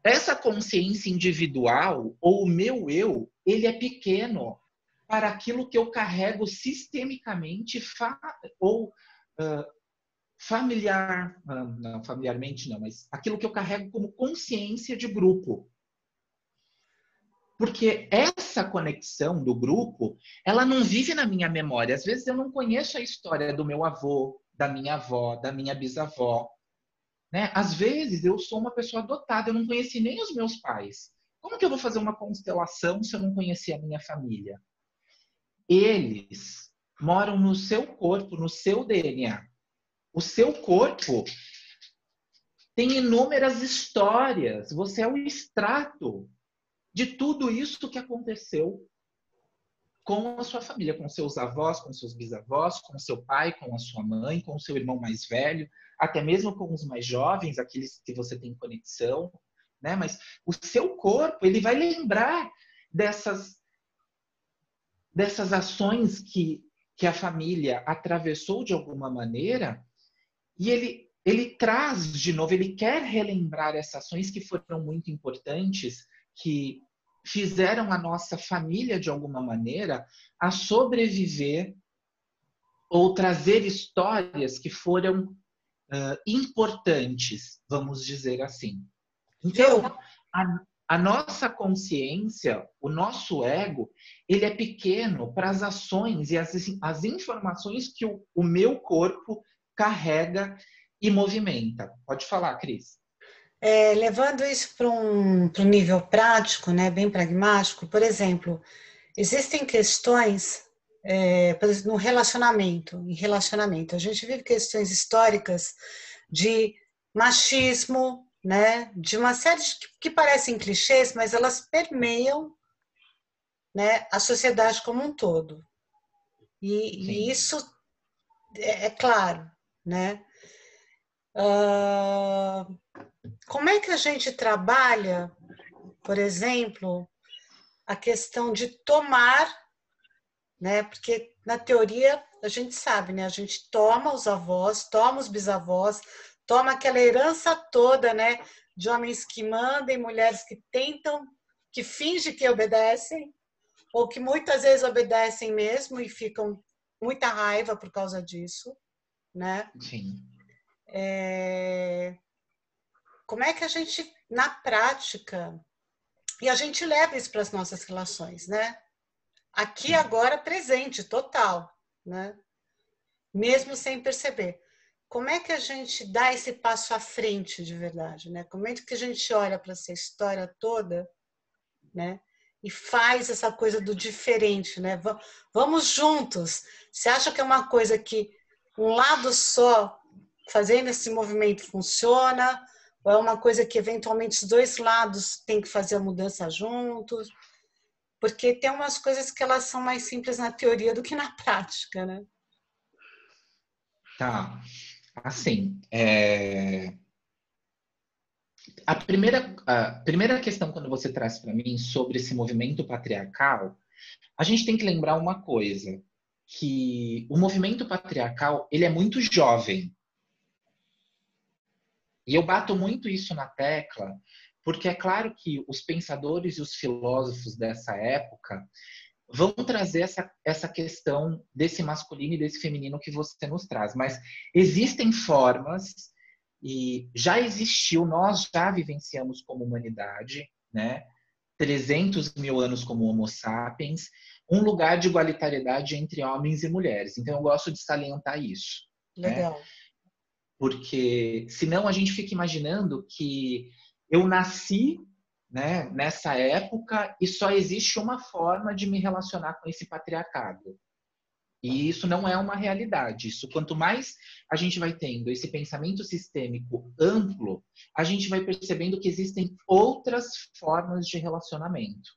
essa consciência individual, ou o meu eu, ele é pequeno para aquilo que eu carrego sistemicamente familiarmente não, mas aquilo que eu carrego como consciência de grupo. Porque essa conexão do grupo, ela não vive na minha memória. Às vezes eu não conheço a história do meu avô, da minha avó, da minha bisavó. Né? Às vezes eu sou uma pessoa adotada, eu não conheci nem os meus pais. Como que eu vou fazer uma constelação se eu não conhecer a minha família? Eles moram no seu corpo, no seu DNA. O seu corpo tem inúmeras histórias. Você é o extrato de tudo isso que aconteceu com a sua família, com seus avós, com seus bisavós, com seu pai, com a sua mãe, com o seu irmão mais velho, até mesmo com os mais jovens, aqueles que você tem conexão, né? Mas o seu corpo, ele vai lembrar dessas ações que a família atravessou de alguma maneira, e ele traz de novo, ele quer relembrar essas ações que foram muito importantes, que fizeram a nossa família, de alguma maneira, a sobreviver ou trazer histórias que foram importantes, vamos dizer assim. Então, a nossa consciência, o nosso ego, ele é pequeno para as ações e as informações que o meu corpo carrega e movimenta. Pode falar, Cris. Levando isso para um nível prático, né, bem pragmático, por exemplo, existem questões, por exemplo, no em relacionamento, a gente vive questões históricas de machismo, né, de uma série que parecem clichês, mas elas permeiam, né, a sociedade como um todo. E isso é claro, né? Como é que a gente trabalha, por exemplo, a questão de tomar, né? Porque na teoria a gente sabe, né? A gente toma os avós, toma os bisavós, toma aquela herança toda, né? De homens que mandam, mulheres que tentam, que fingem que obedecem, ou que muitas vezes obedecem mesmo e ficam com muita raiva por causa disso, né? Sim. Como é que a gente, na prática, e a gente leva isso para as nossas relações, né? Aqui, agora, presente, total, né? Mesmo sem perceber. Como é que a gente dá esse passo à frente de verdade, né? Como é que a gente olha para essa história toda, né? E faz essa coisa do diferente, né? Vamos juntos. Você acha que é uma coisa que um lado só fazendo esse movimento funciona? Ou é uma coisa que eventualmente os dois lados têm que fazer a mudança juntos? Porque tem umas coisas que elas são mais simples na teoria do que na prática, né? Tá. Assim, a primeira questão quando você traz para mim sobre esse movimento patriarcal, a gente tem que lembrar uma coisa, que o movimento patriarcal, ele é muito jovem. E eu bato muito isso na tecla, porque é claro que os pensadores e os filósofos dessa época vão trazer essa questão desse masculino e desse feminino que você nos traz. Mas existem formas, e já existiu, nós já vivenciamos como humanidade, né? 300 mil anos como Homo sapiens, um lugar de igualitariedade entre homens e mulheres. Então, eu gosto de salientar isso. Legal. Né? Porque senão a gente fica imaginando que eu nasci, né, nessa época e só existe uma forma de me relacionar com esse patriarcado. E isso não é uma realidade. Isso, quanto mais a gente vai tendo esse pensamento sistêmico amplo, a gente vai percebendo que existem outras formas de relacionamento.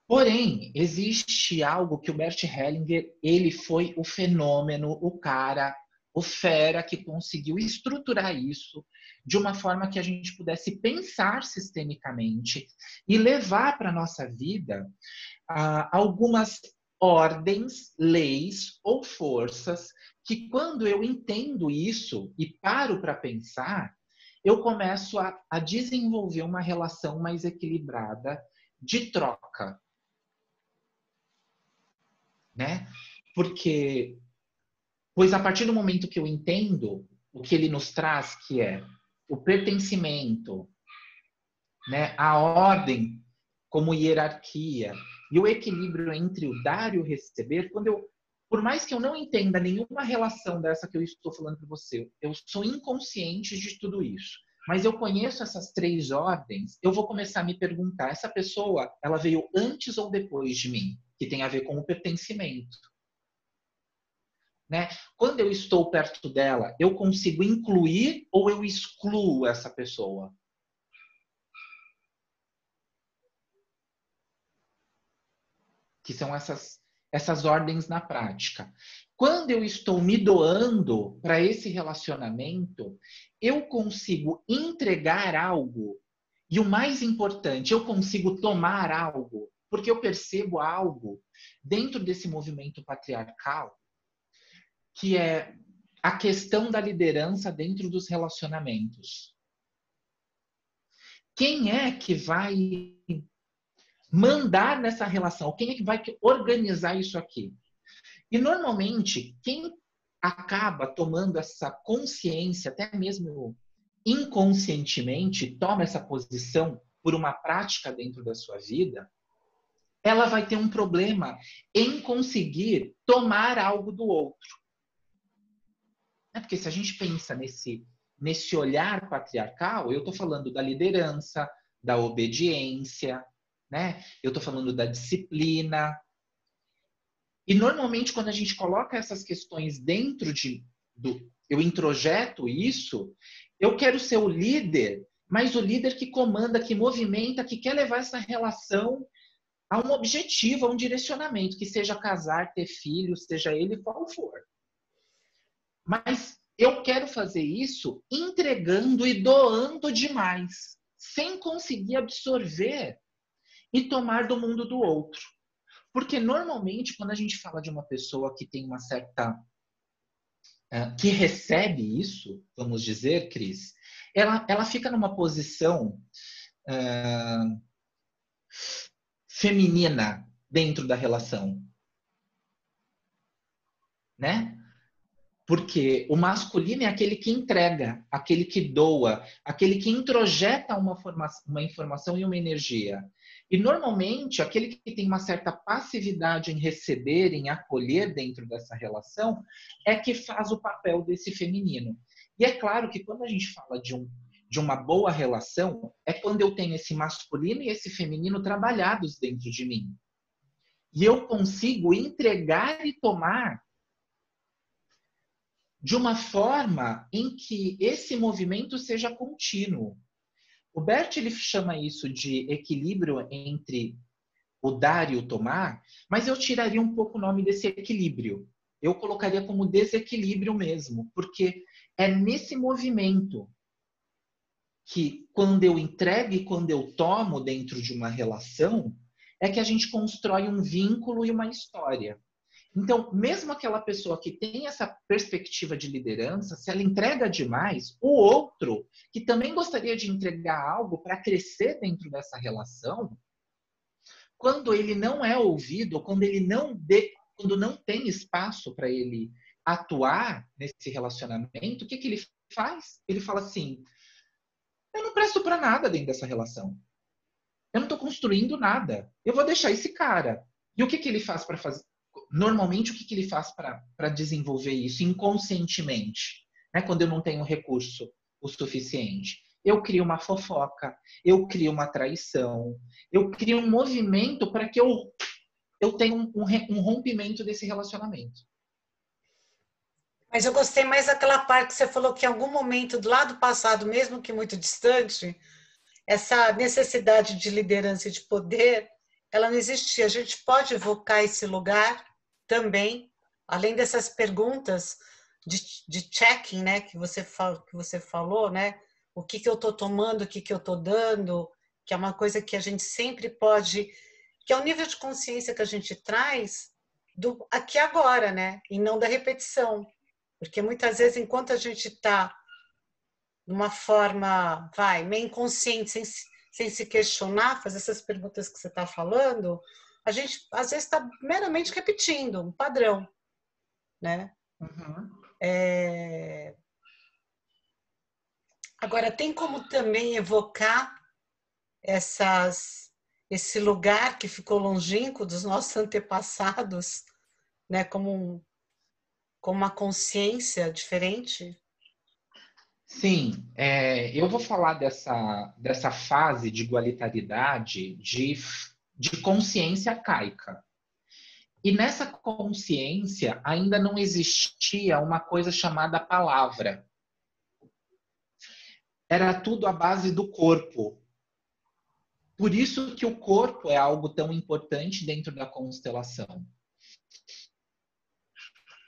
Porém, existe algo que o Bert Hellinger, ele foi o fenômeno, o cara, o fera que conseguiu estruturar isso de uma forma que a gente pudesse pensar sistemicamente e levar para a nossa vida algumas ordens, leis ou forças que, quando eu entendo isso e paro para pensar, eu começo a desenvolver uma relação mais equilibrada de troca. Né? Pois a partir do momento que eu entendo o que ele nos traz, que é o pertencimento, né? A ordem como hierarquia e o equilíbrio entre o dar e o receber, por mais que eu não entenda nenhuma relação dessa que eu estou falando para você, eu sou inconsciente de tudo isso, mas eu conheço essas 3 ordens, eu vou começar a me perguntar, essa pessoa, ela veio antes ou depois de mim? Que tem a ver com o pertencimento. Né? Quando eu estou perto dela, eu consigo incluir ou eu excluo essa pessoa? Que são essas ordens na prática. Quando eu estou me doando para esse relacionamento, eu consigo entregar algo e o mais importante, eu consigo tomar algo, porque eu percebo algo dentro desse movimento patriarcal, que é a questão da liderança dentro dos relacionamentos. Quem é que vai mandar nessa relação? Quem é que vai organizar isso aqui? E, normalmente, quem acaba tomando essa consciência, até mesmo inconscientemente, toma essa posição por uma prática dentro da sua vida, ela vai ter um problema em conseguir tomar algo do outro. Porque se a gente pensa nesse olhar patriarcal, eu estou falando da liderança, da obediência, né? Eu estou falando da disciplina. E, normalmente, quando a gente coloca essas questões dentro eu introjeto isso, eu quero ser o líder, mas o líder que comanda, que movimenta, que quer levar essa relação a um objetivo, a um direcionamento, que seja casar, ter filhos, seja ele qual for. Mas eu quero fazer isso entregando e doando demais, sem conseguir absorver e tomar do mundo do outro. Porque, normalmente, quando a gente fala de uma pessoa que tem uma certa... que recebe isso, vamos dizer, Cris, ela fica numa posição feminina dentro da relação. Né? Porque o masculino é aquele que entrega, aquele que doa, aquele que introjeta uma informação e uma energia. E, normalmente, aquele que tem uma certa passividade em receber, em acolher dentro dessa relação, é que faz o papel desse feminino. E é claro que quando a gente fala de uma boa relação, é quando eu tenho esse masculino e esse feminino trabalhados dentro de mim. E eu consigo entregar e tomar de uma forma em que esse movimento seja contínuo. O Bert ele chama isso de equilíbrio entre o dar e o tomar, mas eu tiraria um pouco o nome desse equilíbrio. Eu colocaria como desequilíbrio mesmo, porque é nesse movimento que, quando eu entrego e quando eu tomo dentro de uma relação, é que a gente constrói um vínculo e uma história. Então, mesmo aquela pessoa que tem essa perspectiva de liderança, se ela entrega demais, o outro, que também gostaria de entregar algo para crescer dentro dessa relação, quando ele não é ouvido, quando não tem espaço para ele atuar nesse relacionamento, o que ele faz? Ele fala assim, eu não presto para nada dentro dessa relação. Eu não estou construindo nada. Eu vou deixar esse cara. E o que ele faz para fazer? Normalmente, o que ele faz para desenvolver isso inconscientemente? Né? Quando eu não tenho recurso o suficiente. Eu crio uma fofoca, eu crio uma traição, eu crio um movimento para que eu tenha um rompimento desse relacionamento. Mas eu gostei mais daquela parte que você falou que em algum momento do lado passado, mesmo que muito distante, essa necessidade de liderança e de poder, ela não existia. A gente pode evocar esse lugar também, além dessas perguntas de checking, né, que você falou, né? O que eu estou tomando, o que eu estou dando, que é uma coisa que a gente sempre pode, que é o nível de consciência que a gente traz do aqui e agora, né? E não da repetição. Porque muitas vezes, enquanto a gente está de uma forma, meio inconsciente, sem se questionar, fazer essas perguntas que você está falando, a gente, às vezes, está meramente repetindo um padrão, né? Uhum. Agora, tem como também evocar esse lugar que ficou longínquo dos nossos antepassados, né? Como uma consciência diferente? Sim, eu vou falar dessa fase de igualitariedade de consciência arcaica. E nessa consciência ainda não existia uma coisa chamada palavra. Era tudo à base do corpo. Por isso que o corpo é algo tão importante dentro da constelação.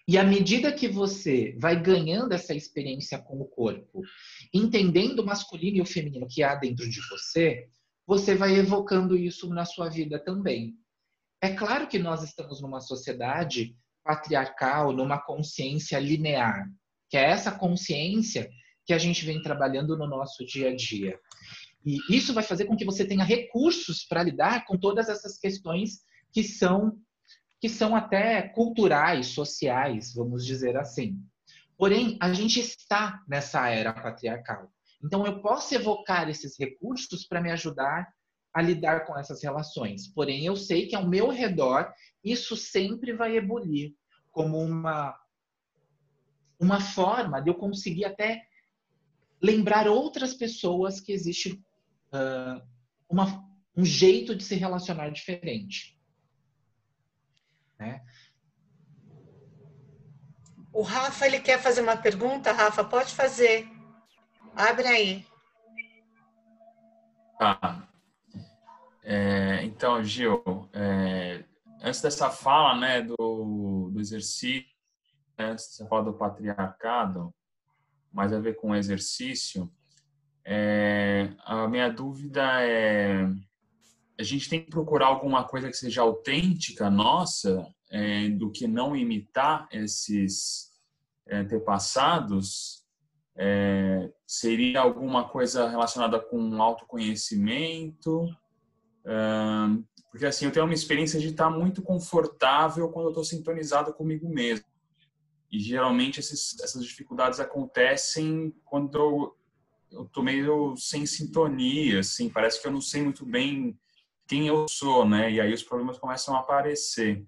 E à medida que você vai ganhando essa experiência com o corpo, entendendo o masculino e o feminino que há dentro de você, você vai evocando isso na sua vida também. É claro que nós estamos numa sociedade patriarcal, numa consciência linear, que é essa consciência que a gente vem trabalhando no nosso dia a dia. E isso vai fazer com que você tenha recursos para lidar com todas essas questões que são até culturais, sociais, vamos dizer assim. Porém, a gente está nessa era patriarcal. Então, eu posso evocar esses recursos para me ajudar a lidar com essas relações. Porém, eu sei que ao meu redor, isso sempre vai ebulir como uma forma de eu conseguir até lembrar outras pessoas que existe um jeito de se relacionar diferente. Né? O Rafa, ele quer fazer uma pergunta. Rafa, pode fazer. Abre aí. Tá. Então, Gil, antes dessa fala, né, do exercício, antes de você falar do patriarcado, mais a ver com o exercício, a minha dúvida é: a gente tem que procurar alguma coisa que seja autêntica, nossa, do que não imitar esses antepassados? Seria alguma coisa relacionada com autoconhecimento? Porque assim, eu tenho uma experiência de estar muito confortável quando eu estou sintonizado comigo mesmo. E geralmente essas dificuldades acontecem quando eu estou meio sem sintonia, assim, parece que eu não sei muito bem quem eu sou, né? E aí os problemas começam a aparecer.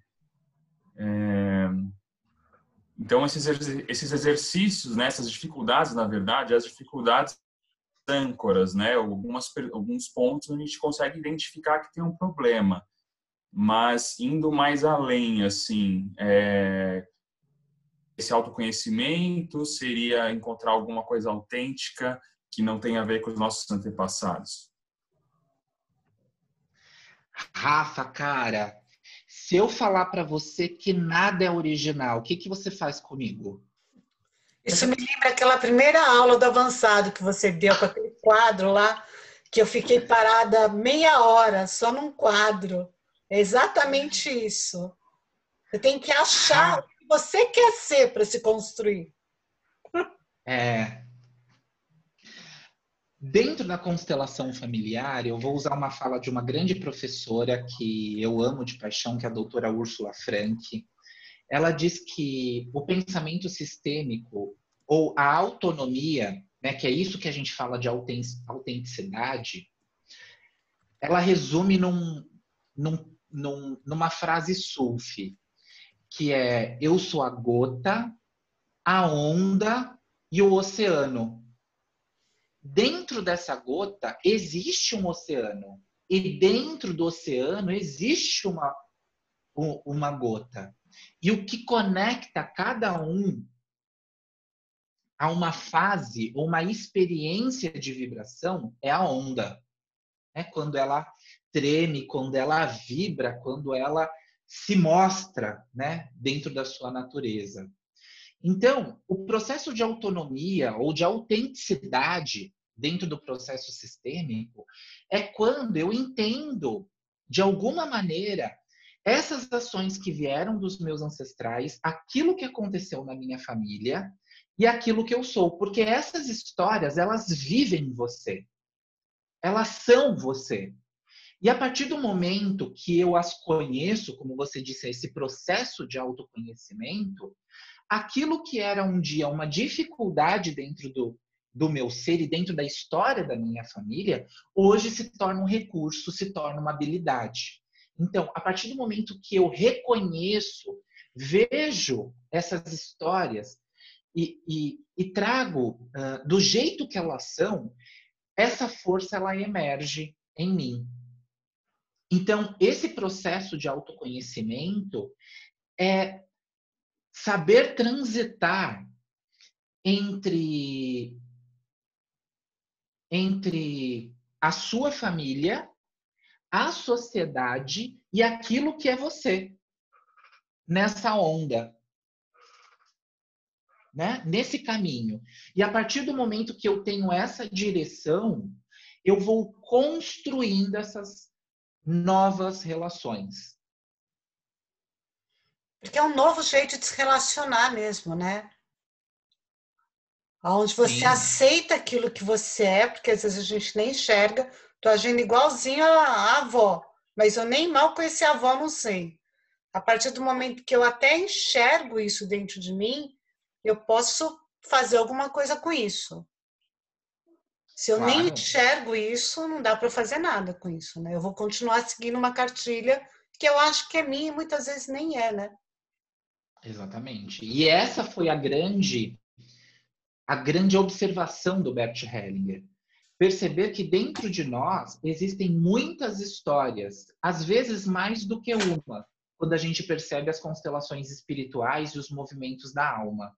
Então, esses exercícios, né, essas dificuldades, na verdade, as dificuldades âncoras, né? Alguns pontos onde a gente consegue identificar que tem um problema. Mas indo mais além, assim, esse autoconhecimento? Seria encontrar alguma coisa autêntica que não tem a ver com os nossos antepassados? Rafa, cara, se eu falar para você que nada é original, o que que você faz comigo? Isso me lembra aquela primeira aula do avançado que você deu com aquele quadro lá, que eu fiquei parada meia hora só num quadro. É exatamente isso. Você tem que achar o que você quer ser para se construir. Dentro da constelação familiar, eu vou usar uma fala de uma grande professora que eu amo de paixão, que é a doutora Úrsula Frank. Ela diz que o pensamento sistêmico ou a autonomia, né, que é isso que a gente fala de autenticidade, ela resume numa frase sulfi, que é: eu sou a gota, a onda e o oceano. Dentro dessa gota existe um oceano, e dentro do oceano existe uma gota. E o que conecta cada um a uma fase ou uma experiência de vibração é a onda. É quando ela treme, quando ela vibra, quando ela se mostra, né, dentro da sua natureza. Então, o processo de autonomia ou de autenticidade dentro do processo sistêmico é quando eu entendo, de alguma maneira, essas ações que vieram dos meus ancestrais, aquilo que aconteceu na minha família e aquilo que eu sou. Porque essas histórias, elas vivem em você. Elas são você. E a partir do momento que eu as conheço, como você disse, esse processo de autoconhecimento, aquilo que era um dia uma dificuldade dentro do meu ser e dentro da história da minha família, hoje se torna um recurso, se torna uma habilidade. Então, a partir do momento que eu reconheço, vejo essas histórias e trago do jeito que elas são, essa força ela emerge em mim. Então, esse processo de autoconhecimento é saber transitar entre a sua família, a sociedade e aquilo que é você, nessa onda, né? Nesse caminho. E a partir do momento que eu tenho essa direção, eu vou construindo essas novas relações. Porque é um novo jeito de se relacionar mesmo, né? Onde você aceita aquilo que você é, porque às vezes a gente nem enxerga. Tô agindo igualzinho a avó, mas eu nem mal conheci a avó, não sei. A partir do momento que eu até enxergo isso dentro de mim, eu posso fazer alguma coisa com isso. Se eu nem enxergo isso, não dá para fazer nada com isso, né? Eu vou continuar seguindo uma cartilha que eu acho que é minha e muitas vezes nem é, né? Exatamente. E essa foi a grande observação do Bert Hellinger. Perceber que dentro de nós existem muitas histórias, às vezes mais do que uma, quando a gente percebe as constelações espirituais e os movimentos da alma.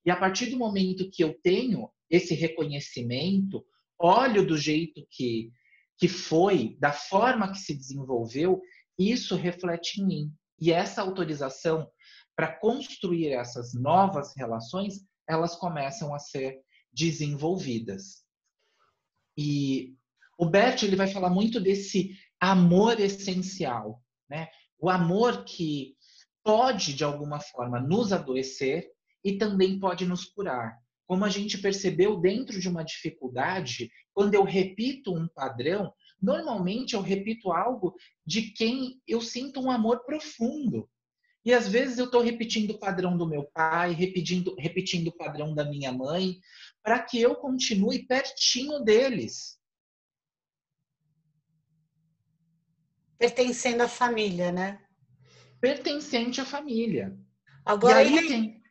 E a partir do momento que eu tenho esse reconhecimento, olho do jeito que foi, da forma que se desenvolveu, isso reflete em mim. E essa autorização para construir essas novas relações, elas começam a ser desenvolvidas. E o Bert, ele vai falar muito desse amor essencial, né? O amor que pode, de alguma forma, nos adoecer e também pode nos curar. Como a gente percebeu dentro de uma dificuldade, quando eu repito um padrão, normalmente eu repito algo de quem eu sinto um amor profundo. E às vezes eu estou repetindo o padrão do meu pai, repetindo o padrão da minha mãe, para que eu continue pertinho deles. Pertencendo à família, né? Pertencente à família. Agora, e aí tem...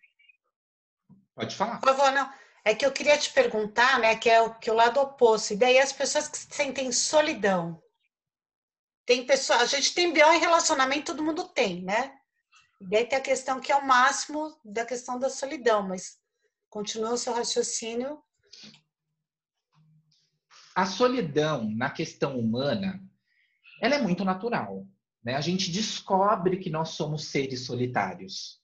Pode falar. Por favor, não. É que eu queria te perguntar, né, que é o lado oposto. E daí as pessoas que sentem solidão. Tem pessoas, a gente tem BO em relacionamento, todo mundo tem, né? E daí tem a questão que é o máximo da questão da solidão, mas continua o seu raciocínio. A solidão na questão humana, ela é muito natural, né? A gente descobre que nós somos seres solitários.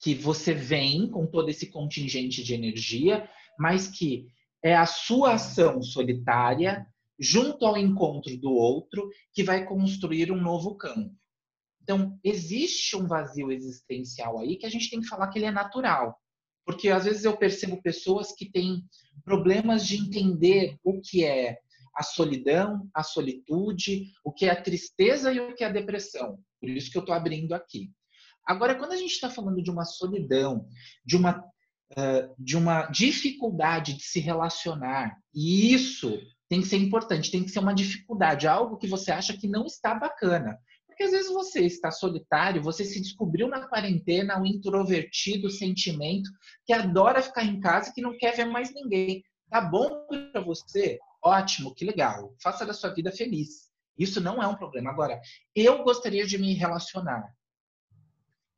Que você vem com todo esse contingente de energia, mas que é a sua ação solitária, junto ao encontro do outro, que vai construir um novo campo. Então, existe um vazio existencial aí que a gente tem que falar que ele é natural. Porque às vezes eu percebo pessoas que têm problemas de entender o que é a solidão, a solitude, o que é a tristeza e o que é a depressão. Por isso que eu estou abrindo aqui. Agora, quando a gente está falando de uma solidão, de uma dificuldade de se relacionar, e isso tem que ser importante, tem que ser uma dificuldade, algo que você acha que não está bacana. Porque às vezes você está solitário, você se descobriu na quarentena, um introvertido sentimento que adora ficar em casa e que não quer ver mais ninguém. Tá bom para você? Ótimo, que legal. Faça da sua vida feliz. Isso não é um problema. Agora, eu gostaria de me relacionar.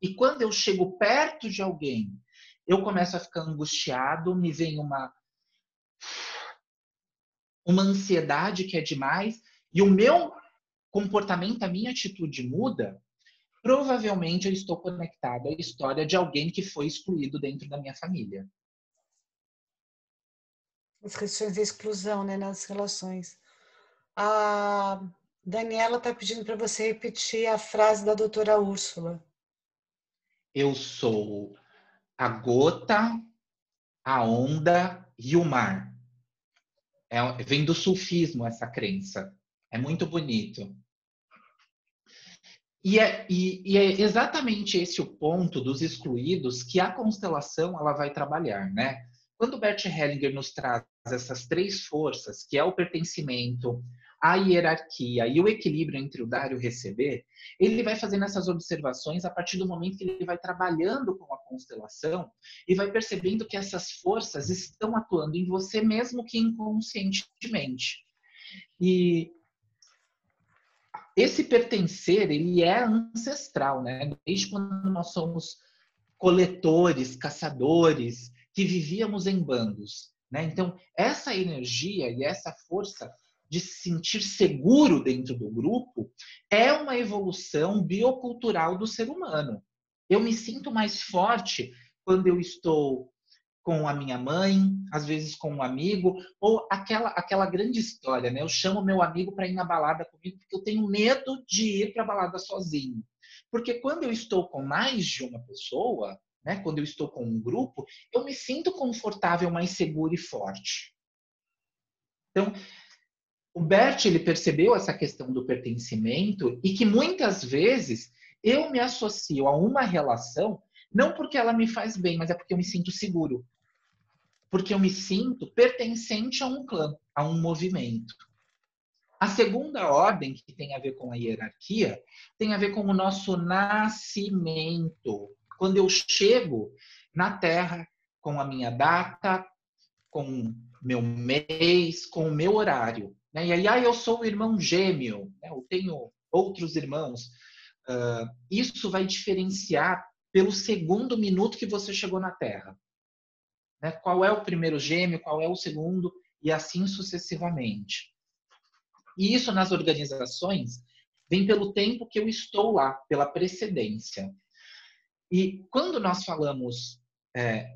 E quando eu chego perto de alguém, eu começo a ficar angustiado, me vem uma ansiedade que é demais, e o meu comportamento, a minha atitude muda, provavelmente eu estou conectado à história de alguém que foi excluído dentro da minha família. As questões da exclusão, né, nas relações. A Daniela está pedindo para você repetir a frase da doutora Úrsula. Eu sou a gota, a onda e o mar. Vem do sufismo essa crença. É muito bonito. E é exatamente esse o ponto dos excluídos que a constelação ela vai trabalhar, né? Quando Bert Hellinger nos traz essas três forças, que é o pertencimento, a hierarquia e o equilíbrio entre o dar e o receber, ele vai fazendo essas observações a partir do momento que ele vai trabalhando com a constelação e vai percebendo que essas forças estão atuando em você mesmo que inconscientemente. E esse pertencer, ele é ancestral, né? Desde quando nós somos coletores, caçadores, que vivíamos em bandos, né? Então, essa energia e essa força de se sentir seguro dentro do grupo é uma evolução biocultural do ser humano. Eu me sinto mais forte quando eu estou com a minha mãe, às vezes com um amigo, ou aquela grande história, né? Eu chamo meu amigo para ir na balada comigo porque eu tenho medo de ir para a balada sozinho. Porque quando eu estou com mais de uma pessoa, né? Quando eu estou com um grupo, eu me sinto confortável, mais seguro e forte. Então, o Bert, ele percebeu essa questão do pertencimento e que muitas vezes eu me associo a uma relação não porque ela me faz bem, mas é porque eu me sinto seguro. Porque eu me sinto pertencente a um clã, a um movimento. A segunda ordem, que tem a ver com a hierarquia, tem a ver com o nosso nascimento. Quando eu chego na Terra com a minha data, com meu mês, com o meu horário. Né? E aí, eu sou o irmão gêmeo, né? Eu tenho outros irmãos. Isso vai diferenciar pelo segundo minuto que você chegou na Terra. Né? Qual é o primeiro gêmeo, qual é o segundo, e assim sucessivamente. E isso nas organizações vem pelo tempo que eu estou lá, pela precedência. E quando nós falamos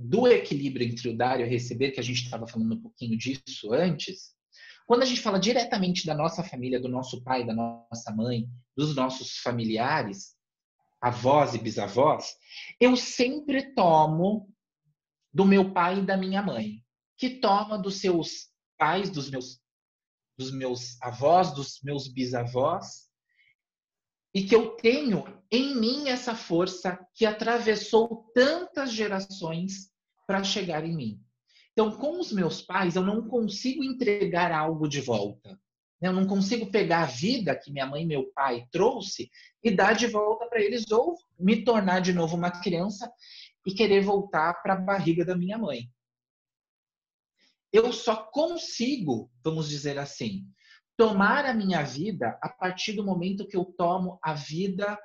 do equilíbrio entre o dar e o receber, que a gente estava falando um pouquinho disso antes, quando a gente fala diretamente da nossa família, do nosso pai, da nossa mãe, dos nossos familiares, avós e bisavós, eu sempre tomo do meu pai e da minha mãe, que toma dos seus pais, dos meus avós, dos meus bisavós, e que eu tenho em mim essa força que atravessou tantas gerações para chegar em mim. Então, com os meus pais, eu não consigo entregar algo de volta. Eu não consigo pegar a vida que minha mãe e meu pai trouxe e dar de volta para eles, ou me tornar de novo uma criança e querer voltar para a barriga da minha mãe. Eu só consigo, vamos dizer assim, tomar a minha vida a partir do momento que eu tomo a vida,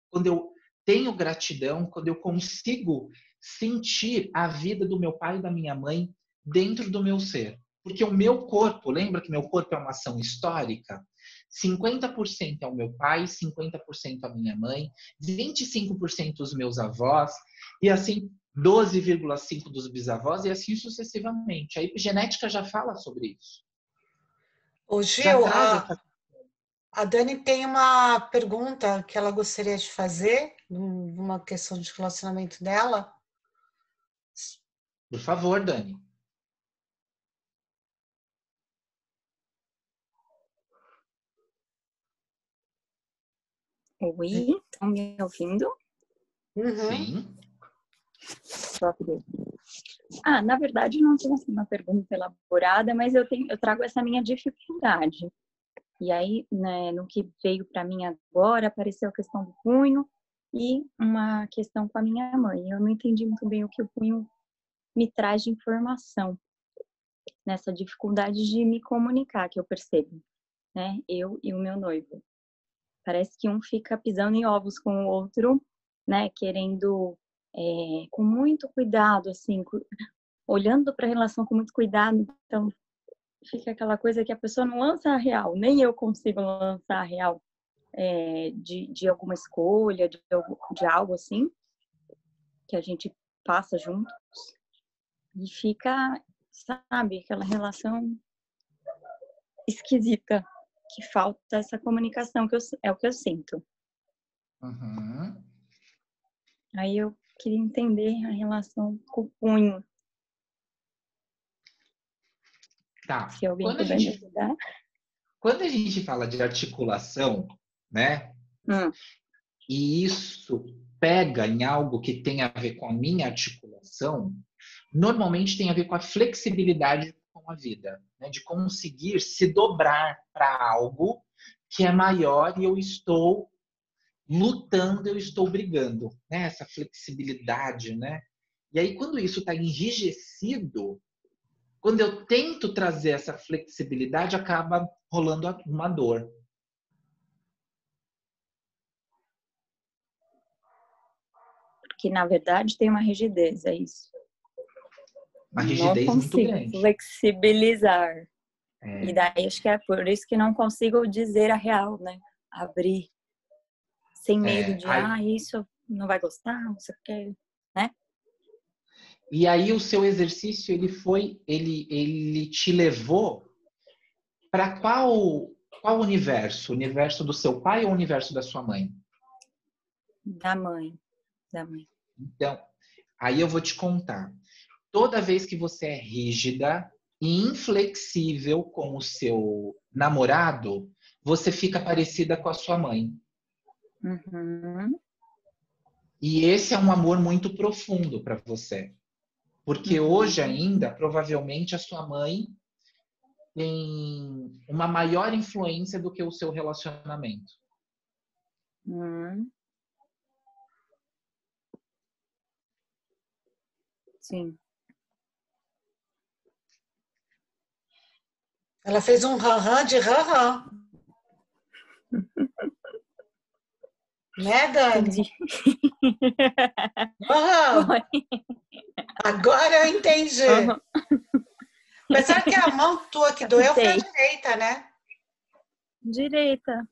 quando eu tenho gratidão quando eu consigo sentir a vida do meu pai e da minha mãe dentro do meu ser. Porque o meu corpo, lembra que meu corpo é uma ação histórica? 50% é o meu pai, 50% a minha mãe, 25% os meus avós, e assim 12,5% dos bisavós, e assim sucessivamente. A epigenética já fala sobre isso. Ô, Já Gil, traz essa... a Dani tem uma pergunta que ela gostaria de fazer, numa questão de relacionamento dela. Por favor, Dani. Oi, estão me ouvindo? Uhum. Sim. Na verdade, não tenho assim, uma pergunta elaborada, mas eu trago essa minha dificuldade. E aí, né, no que veio para mim agora, apareceu a questão do punho e uma questão com a minha mãe. Eu não entendi muito bem o que o punho me traz de informação nessa dificuldade de me comunicar, que eu percebo, né? Eu e o meu noivo. Parece que um fica pisando em ovos com o outro, né? Querendo, com muito cuidado, assim, olhando para a relação com muito cuidado. Então, fica aquela coisa que a pessoa não lança a real, nem eu consigo lançar a real de alguma escolha, de algo assim, que a gente passa juntos. E fica, sabe, aquela relação esquisita, que falta essa comunicação, é o que eu sinto. Uhum. Aí eu queria entender a relação com o punho. Tá. Se alguém puder me ajudar. Quando a gente fala de articulação, né? E isso pega em algo que tem a ver com a minha articulação, normalmente tem a ver com a flexibilidade com a vida, né? De conseguir se dobrar para algo que é maior e eu estou lutando, eu estou brigando, né? Essa flexibilidade, né? E aí, quando isso está enrijecido, quando eu tento trazer essa flexibilidade, acaba rolando uma dor. Porque, na verdade, tem uma rigidez, é isso. Uma rigidez muito grande. Não consigo flexibilizar. E daí, acho que é por isso que não consigo dizer a real, né? Abrir. Sem medo de, isso não vai gostar, não sei o que, né? E aí o seu exercício, ele te levou para qual universo? O universo do seu pai ou o universo da sua mãe? Da mãe. Então, aí eu vou te contar. Toda vez que você é rígida e inflexível com o seu namorado, você fica parecida com a sua mãe. Uhum. E esse é um amor muito profundo para você. Porque hoje ainda, provavelmente, a sua mãe tem uma maior influência do que o seu relacionamento. Sim. Ela fez um ran-ran de ran-ran. Né, Dani? Agora eu entendi. Apesar que a mão tua que doeu foi a direita, né? Direita,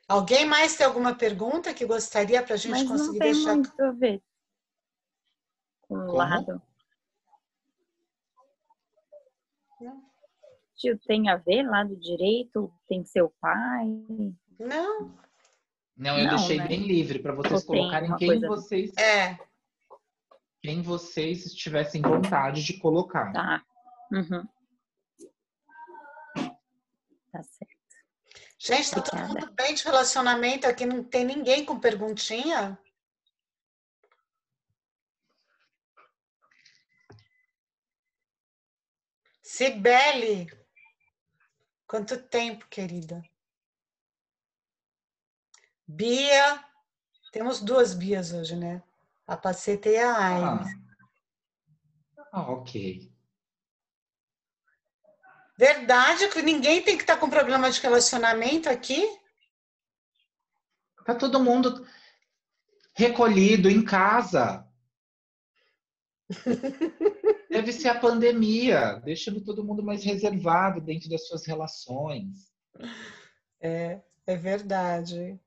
Alguém mais tem alguma pergunta que gostaria para a gente conseguir deixar? Mas não tem muito a ver com o lado. Tio, tem a ver lado direito? Tem seu pai? Não. Não, eu deixei bem livre para vocês colocarem quem vocês tivessem vontade de colocar. Tá. Tá certo. Gente, tá todo mundo bem de relacionamento aqui, não tem ninguém com perguntinha? Cibele, quanto tempo, querida? Bia, temos duas Bias hoje, né? A Paceta e a Aires. Ok. Verdade que ninguém tem que estar com problema de relacionamento aqui? Tá todo mundo recolhido em casa. Deve ser a pandemia, deixando todo mundo mais reservado dentro das suas relações. É verdade.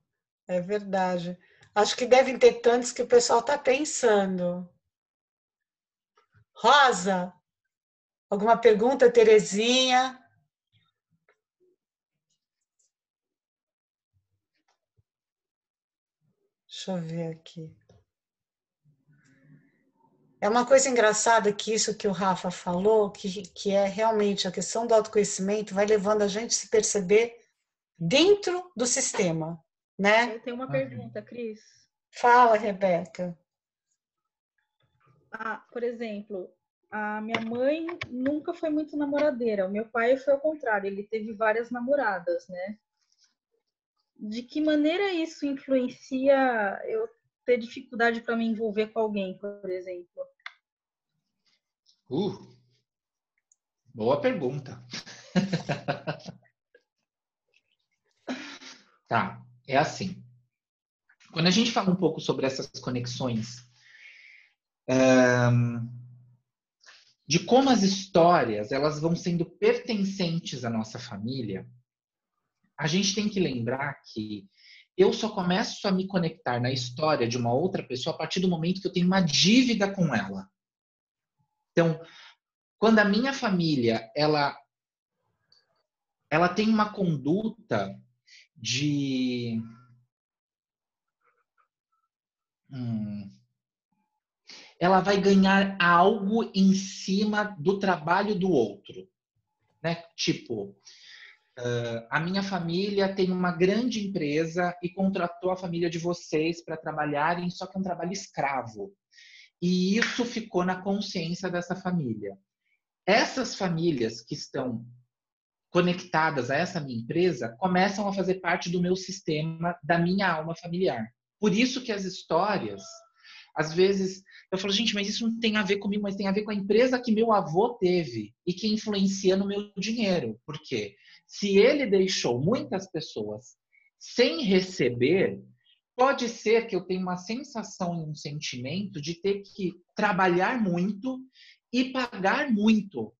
É verdade. Acho que devem ter tantos que o pessoal está pensando. Rosa, alguma pergunta, Terezinha? Deixa eu ver aqui. É uma coisa engraçada que isso que o Rafa falou, que é realmente a questão do autoconhecimento, vai levando a gente a se perceber dentro do sistema, né? Eu tenho uma pergunta, Cris. Fala, Rebeca. Por exemplo, a minha mãe nunca foi muito namoradeira. O meu pai foi ao contrário, ele teve várias namoradas, né? De que maneira isso influencia eu ter dificuldade para me envolver com alguém, por exemplo? Boa pergunta. Tá, é assim. Quando a gente fala um pouco sobre essas conexões, de como as histórias elas vão sendo pertencentes à nossa família, a gente tem que lembrar que eu só começo a me conectar na história de uma outra pessoa a partir do momento que eu tenho uma dívida com ela. Então, quando a minha família ela tem uma conduta de ela vai ganhar algo em cima do trabalho do outro, né? Tipo, a minha família tem uma grande empresa e contratou a família de vocês para trabalharem, só que é um trabalho escravo. E isso ficou na consciência dessa família. Essas famílias que estão conectadas a essa minha empresa começam a fazer parte do meu sistema, da minha alma familiar. Por isso que as histórias, às vezes, eu falo, gente, mas isso não tem a ver comigo, mas tem a ver com a empresa que meu avô teve e que influencia no meu dinheiro. Por quê? Se ele deixou muitas pessoas sem receber, pode ser que eu tenha uma sensação e um sentimento de ter que trabalhar muito e pagar muito,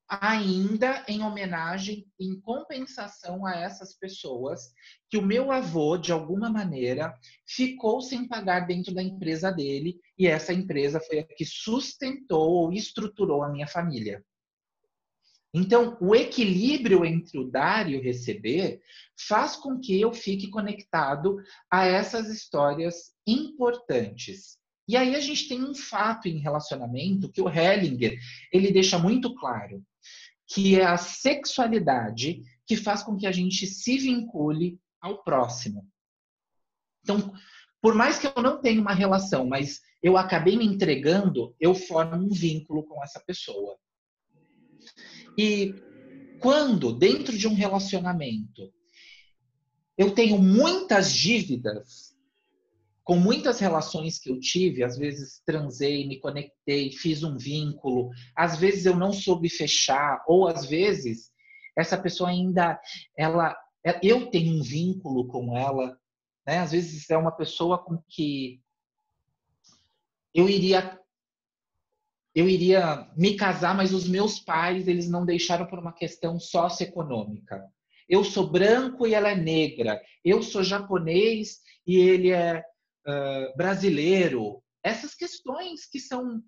ainda em homenagem, em compensação a essas pessoas que o meu avô, de alguma maneira, ficou sem pagar dentro da empresa dele, e essa empresa foi a que sustentou ou estruturou a minha família. Então, o equilíbrio entre o dar e o receber faz com que eu fique conectado a essas histórias importantes. E aí a gente tem um fato em relacionamento que o Hellinger, ele deixa muito claro, que é a sexualidade que faz com que a gente se vincule ao próximo. Então, por mais que eu não tenha uma relação, mas eu acabei me entregando, eu formo um vínculo com essa pessoa. E quando, dentro de um relacionamento, eu tenho muitas dívidas, com muitas relações que eu tive, às vezes transei, me conectei, fiz um vínculo, às vezes eu não soube fechar, ou às vezes essa pessoa ainda, eu tenho um vínculo com ela, né? Às vezes é uma pessoa com que eu iria me casar, mas os meus pais, eles não deixaram por uma questão socioeconômica. Eu sou branco e ela é negra. Eu sou japonês e ele é brasileiro. Essas questões que são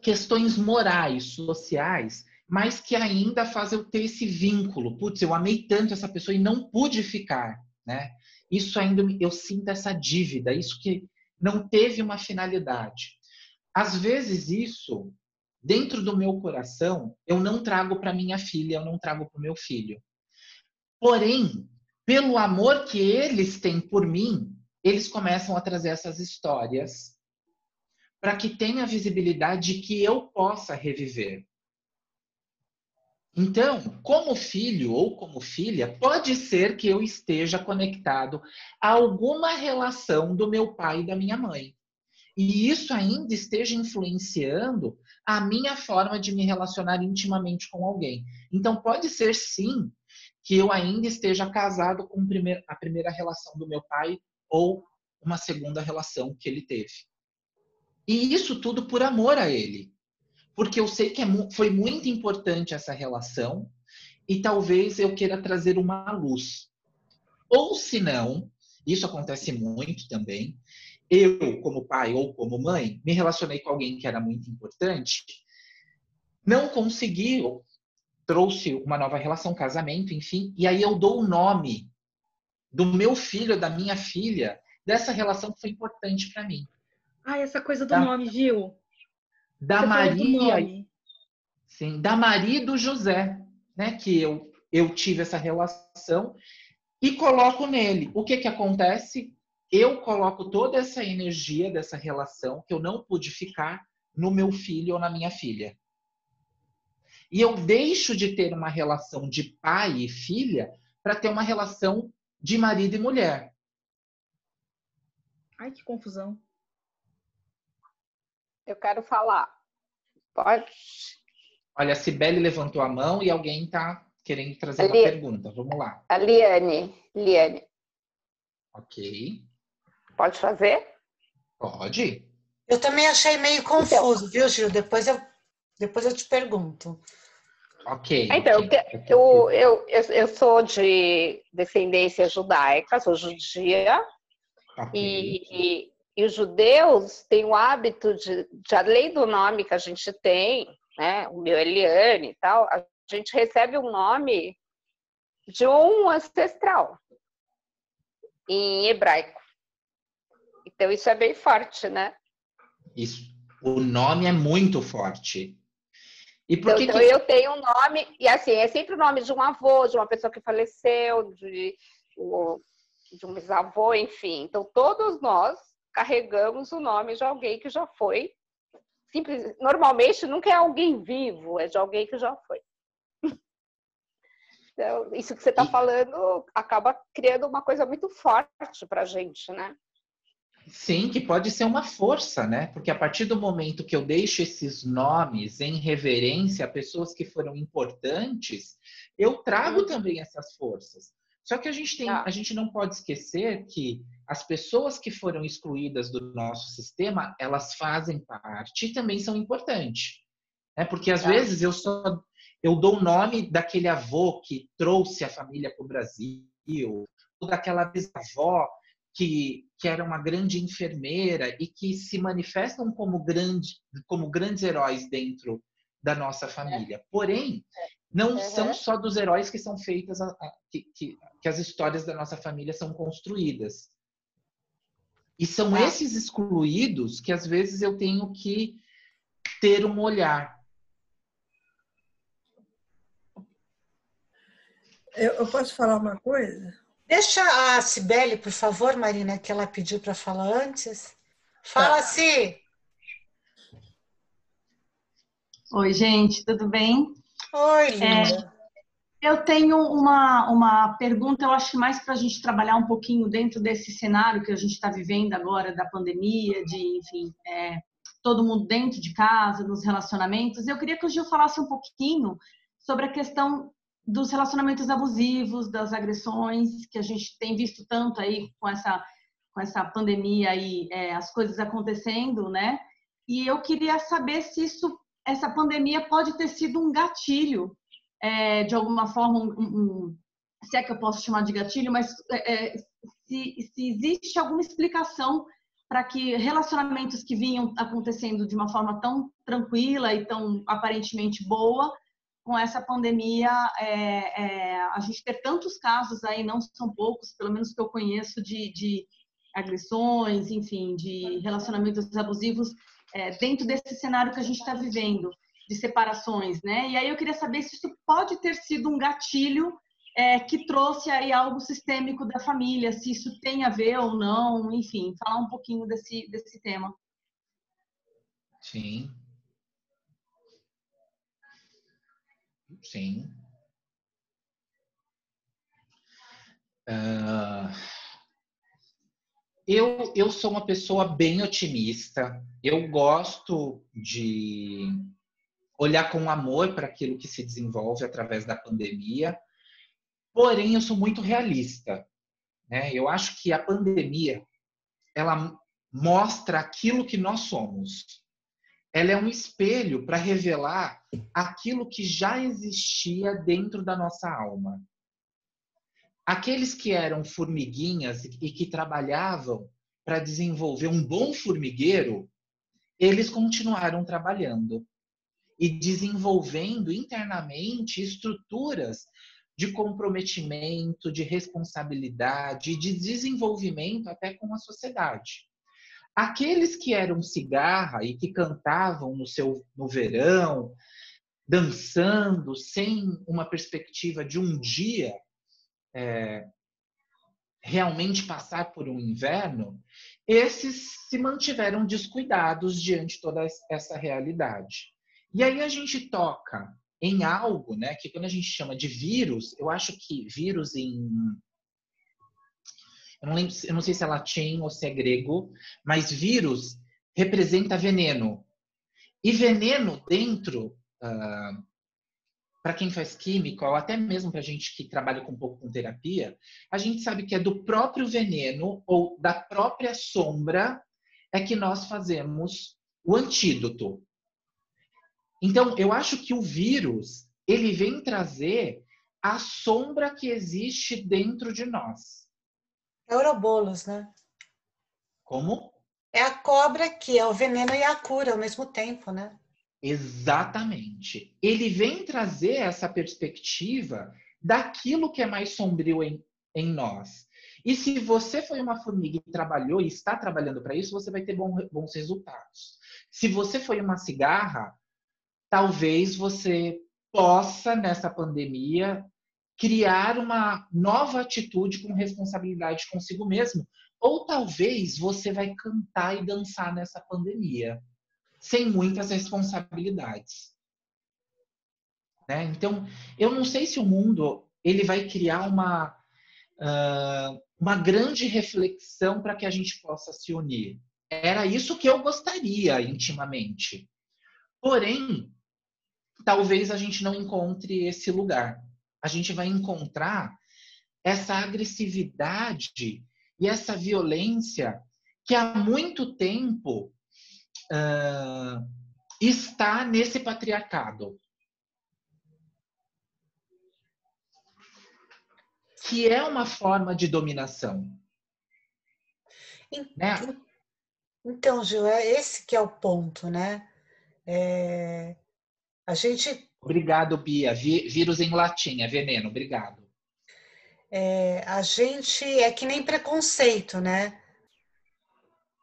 questões morais, sociais, mas que ainda fazem eu ter esse vínculo. Putz, eu amei tanto essa pessoa e não pude ficar, né? Isso ainda, eu sinto essa dívida, isso que não teve uma finalidade. Às vezes isso, dentro do meu coração, eu não trago para minha filha, eu não trago para o meu filho. Porém, pelo amor que eles têm por mim, eles começam a trazer essas histórias para que tenha visibilidade que eu possa reviver. Então, como filho ou como filha, pode ser que eu esteja conectado a alguma relação do meu pai e da minha mãe. e isso ainda esteja influenciando a minha forma de me relacionar intimamente com alguém. Então, pode ser, sim, que eu ainda esteja casado com a primeira relação do meu pai ou uma segunda relação que ele teve. E isso tudo por amor a ele. Porque eu sei que foi muito importante essa relação e talvez eu queira trazer uma luz. Ou se não, isso acontece muito também, eu, como pai ou como mãe, me relacionei com alguém que era muito importante, não consegui, trouxe uma nova relação, casamento, enfim, e aí eu dou o nome do meu filho, da minha filha, dessa relação que foi importante para mim. Ah, essa coisa do nome, Gil. Da Você falou do Maria, nome. sim, da Maria e do José, né, que eu tive essa relação e coloco nele. O que acontece? Eu coloco toda essa energia dessa relação que eu não pude ficar no meu filho ou na minha filha. E eu deixo de ter uma relação de pai e filha para ter uma relação de marido e mulher. Ai, que confusão. Eu quero falar. Pode? Olha, a Cibele levantou a mão e alguém está querendo trazer uma pergunta. Vamos lá. A Liane. Ok. Pode fazer? Pode. Eu também achei meio confuso, viu, Gil? Depois eu te pergunto. Ok. Então, eu sou de descendência judaica, sou judia, e os judeus têm o hábito de, além do nome que a gente tem, né, o meu Eliane e tal, a gente recebe um nome de um ancestral em hebraico. Então, isso é bem forte, né? Isso. O nome é muito forte. E por então, eu tenho um nome, e assim, é sempre o nome de um avô, de uma pessoa que faleceu, de um bisavô, enfim. Então, todos nós carregamos o nome de alguém que já foi. Normalmente, nunca é alguém vivo, é de alguém que já foi. Então, isso que você está falando acaba criando uma coisa muito forte para a gente, né? Sim, que pode ser uma força, né? Porque a partir do momento que eu deixo esses nomes em reverência a pessoas que foram importantes, eu trago também essas forças. Só que a gente não pode esquecer que as pessoas que foram excluídas do nosso sistema, elas fazem parte e também são importantes. Né? Porque às vezes eu dou o nome daquele avô que trouxe a família para o Brasil, ou daquela bisavó que era uma grande enfermeira e que se manifestam como grandes heróis dentro da nossa família. Porém, não são só dos heróis que são feitas, que as histórias da nossa família são construídas. E são esses excluídos que às vezes eu tenho que ter um olhar. Eu posso falar uma coisa? Deixa a Cibele, por favor, Marina, que ela pediu para falar antes. Fala, Si! Oi, gente, tudo bem? Oi, linda. Eu tenho uma pergunta, eu acho mais para a gente trabalhar um pouquinho dentro desse cenário que a gente está vivendo agora, da pandemia, de, enfim, todo mundo dentro de casa, nos relacionamentos. Eu queria que o Gil falasse um pouquinho sobre a questão dos relacionamentos abusivos, das agressões, que a gente tem visto tanto aí com essa pandemia aí, as coisas acontecendo, né? E eu queria saber se essa pandemia pode ter sido um gatilho, de alguma forma, se é que eu posso chamar de gatilho, mas se existe alguma explicação para que relacionamentos que vinham acontecendo de uma forma tão tranquila e tão aparentemente boa, com essa pandemia, a gente ter tantos casos aí, não são poucos, pelo menos que eu conheço, de agressões, enfim, de relacionamentos abusivos dentro desse cenário que a gente está vivendo, de separações, né? E aí eu queria saber se isso pode ter sido um gatilho que trouxe aí algo sistêmico da família, se isso tem a ver ou não, enfim, falar um pouquinho desse tema. Sim. Sim. Eu sou uma pessoa bem otimista. Eu gosto de olhar com amor para aquilo que se desenvolve através da pandemia. Porém, eu sou muito realista, né? Eu acho que a pandemia, ela mostra aquilo que nós somos. Ela é um espelho para revelar aquilo que já existia dentro da nossa alma. Aqueles que eram formiguinhas e que trabalhavam para desenvolver um bom formigueiro, eles continuaram trabalhando e desenvolvendo internamente estruturas de comprometimento, de responsabilidade, de desenvolvimento até com a sociedade. Aqueles que eram cigarra e que cantavam no verão, dançando, sem uma perspectiva de um dia realmente passar por um inverno, esses se mantiveram descuidados diante de toda essa realidade. E aí a gente toca em algo, né, que quando a gente chama de vírus, eu acho que vírus eu não sei se é latim ou se é grego, mas vírus representa veneno. E veneno dentro, para quem faz química, ou até mesmo para a gente que trabalha um pouco com terapia, a gente sabe que é do próprio veneno ou da própria sombra é que nós fazemos o antídoto. Então, eu acho que o vírus, ele vem trazer a sombra que existe dentro de nós. É Ouroboros, né? Como? É a cobra que é o veneno e a cura ao mesmo tempo, né? Exatamente. Ele vem trazer essa perspectiva daquilo que é mais sombrio em nós. E se você foi uma formiga e trabalhou e está trabalhando para isso, você vai ter bons resultados. Se você foi uma cigarra, talvez você possa, nessa pandemia, criar uma nova atitude com responsabilidade consigo mesmo. Ou talvez você vai cantar e dançar nessa pandemia, sem muitas responsabilidades. Né? Então, eu não sei se o mundo ele vai criar uma grande reflexão para que a gente possa se unir. Era isso que eu gostaria intimamente. Porém, talvez a gente não encontre esse lugar. A gente vai encontrar essa agressividade e essa violência que há muito tempo está nesse patriarcado. Que é uma forma de dominação. Então, Gil, é esse que é o ponto, né? A gente... Obrigado, Bia. Vírus em latim, é veneno. Obrigado. A gente é que nem preconceito, né?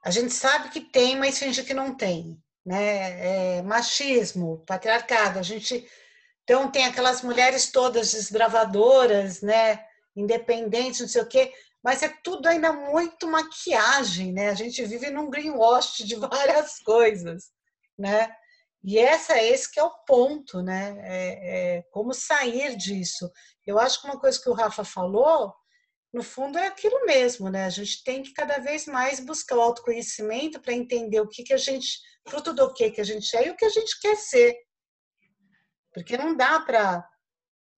A gente sabe que tem, mas finge que não tem, né? Machismo, patriarcado. Então tem aquelas mulheres todas desbravadoras, né? Independentes, não sei o quê, mas é tudo ainda muito maquiagem, né? A gente vive num greenwash de várias coisas, né? E esse que é o ponto, né? Como sair disso. Eu acho que uma coisa que o Rafa falou, no fundo, é aquilo mesmo, né? A gente tem que cada vez mais buscar o autoconhecimento para entender o que a gente, fruto do que a gente é e o que a gente quer ser. Porque não dá para,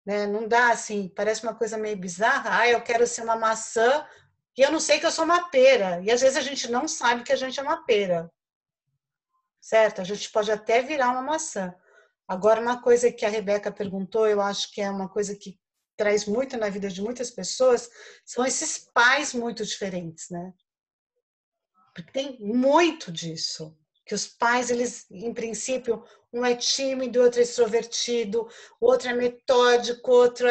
né? Não dá assim, parece uma coisa meio bizarra. Eu quero ser uma maçã e eu não sei que eu sou uma pera. E às vezes a gente não sabe que a gente é uma pera. Certo? A gente pode até virar uma maçã. Agora, uma coisa que a Rebeca perguntou, eu acho que é uma coisa que traz muito na vida de muitas pessoas, são esses pais muito diferentes, né? Porque tem muito disso. Que os pais, eles, em princípio, um é tímido, outro é extrovertido, o outro é metódico, o outro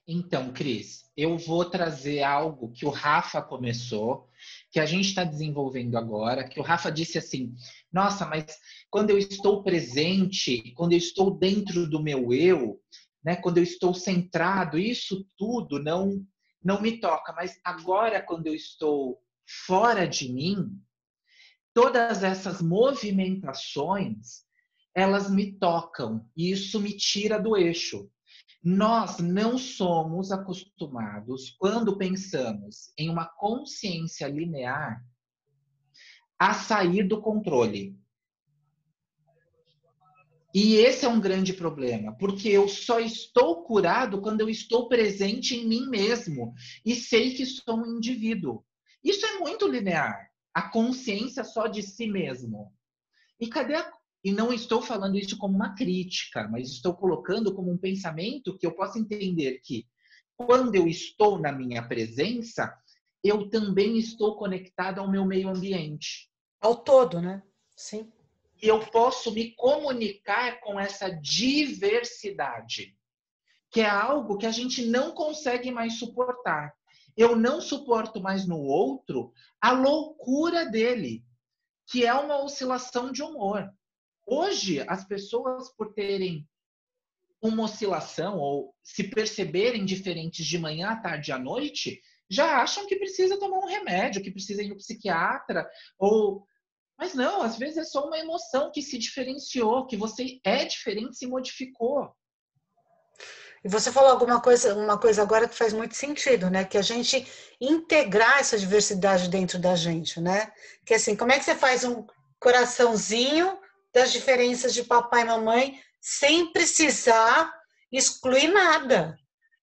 Então, Cris, eu vou trazer algo que o Rafa começou, que a gente está desenvolvendo agora, que o Rafa disse assim, nossa, mas quando eu estou presente, quando eu estou dentro do meu eu, né, quando eu estou centrado, isso tudo não me toca, mas agora quando eu estou fora de mim, todas essas movimentações, elas me tocam e isso me tira do eixo. Nós não somos acostumados, quando pensamos em uma consciência linear, a sair do controle. E esse é um grande problema, porque eu só estou curado quando eu estou presente em mim mesmo e sei que sou um indivíduo. Isso é muito linear, a consciência só de si mesmo. E não estou falando isso como uma crítica, mas estou colocando como um pensamento que eu possa entender que quando eu estou na minha presença, eu também estou conectado ao meu meio ambiente. Ao todo, né? Sim. E eu posso me comunicar com essa diversidade, que é algo que a gente não consegue mais suportar. Eu não suporto mais no outro a loucura dele, que é uma oscilação de humor. Hoje, as pessoas, por terem uma oscilação ou se perceberem diferentes de manhã à tarde à noite, já acham que precisa tomar um remédio, que precisa ir no psiquiatra, mas não, às vezes é só uma emoção que se diferenciou, que você é diferente, se modificou. E você falou uma coisa agora que faz muito sentido, né? Que a gente integrar essa diversidade dentro da gente, né? Que assim, como é que você faz um coraçãozinho das diferenças de papai e mamãe sem precisar excluir nada,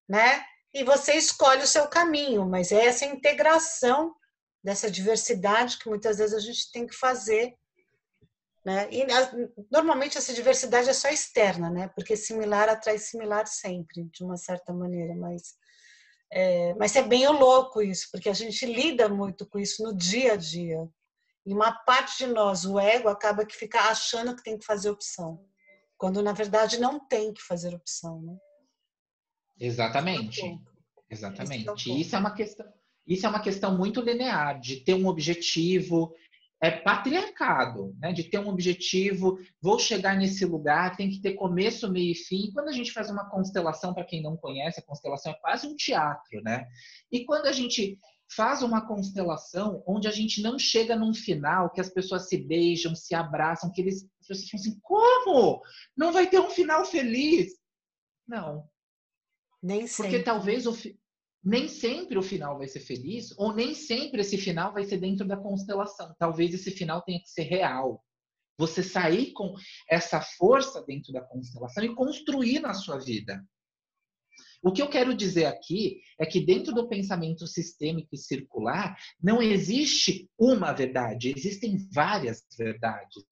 né? E você escolhe o seu caminho, mas é essa integração dessa diversidade que muitas vezes a gente tem que fazer, né? E normalmente essa diversidade é só externa, né? Porque similar atrai similar sempre, de uma certa maneira, mas é bem louco isso, porque a gente lida muito com isso no dia a dia. E uma parte de nós, o ego, acaba que fica achando que tem que fazer opção, quando na verdade não tem que fazer opção, né? Exatamente. Exatamente. Isso é uma questão muito linear, de ter um objetivo, patriarcado, né? De ter um objetivo, vou chegar nesse lugar, tem que ter começo, meio e fim. Quando a gente faz uma constelação, para quem não conhece, a constelação é quase um teatro, né? E quando a gente faz uma constelação onde a gente não chega num final, que as pessoas se beijam, se abraçam, que as pessoas falam assim, como? Não vai ter um final feliz? Não. Nem sempre. Porque talvez nem sempre o final vai ser feliz, ou nem sempre esse final vai ser dentro da constelação. Talvez esse final tenha que ser real. Você sair com essa força dentro da constelação e construir na sua vida. O que eu quero dizer aqui é que dentro do pensamento sistêmico e circular não existe uma verdade, existem várias verdades.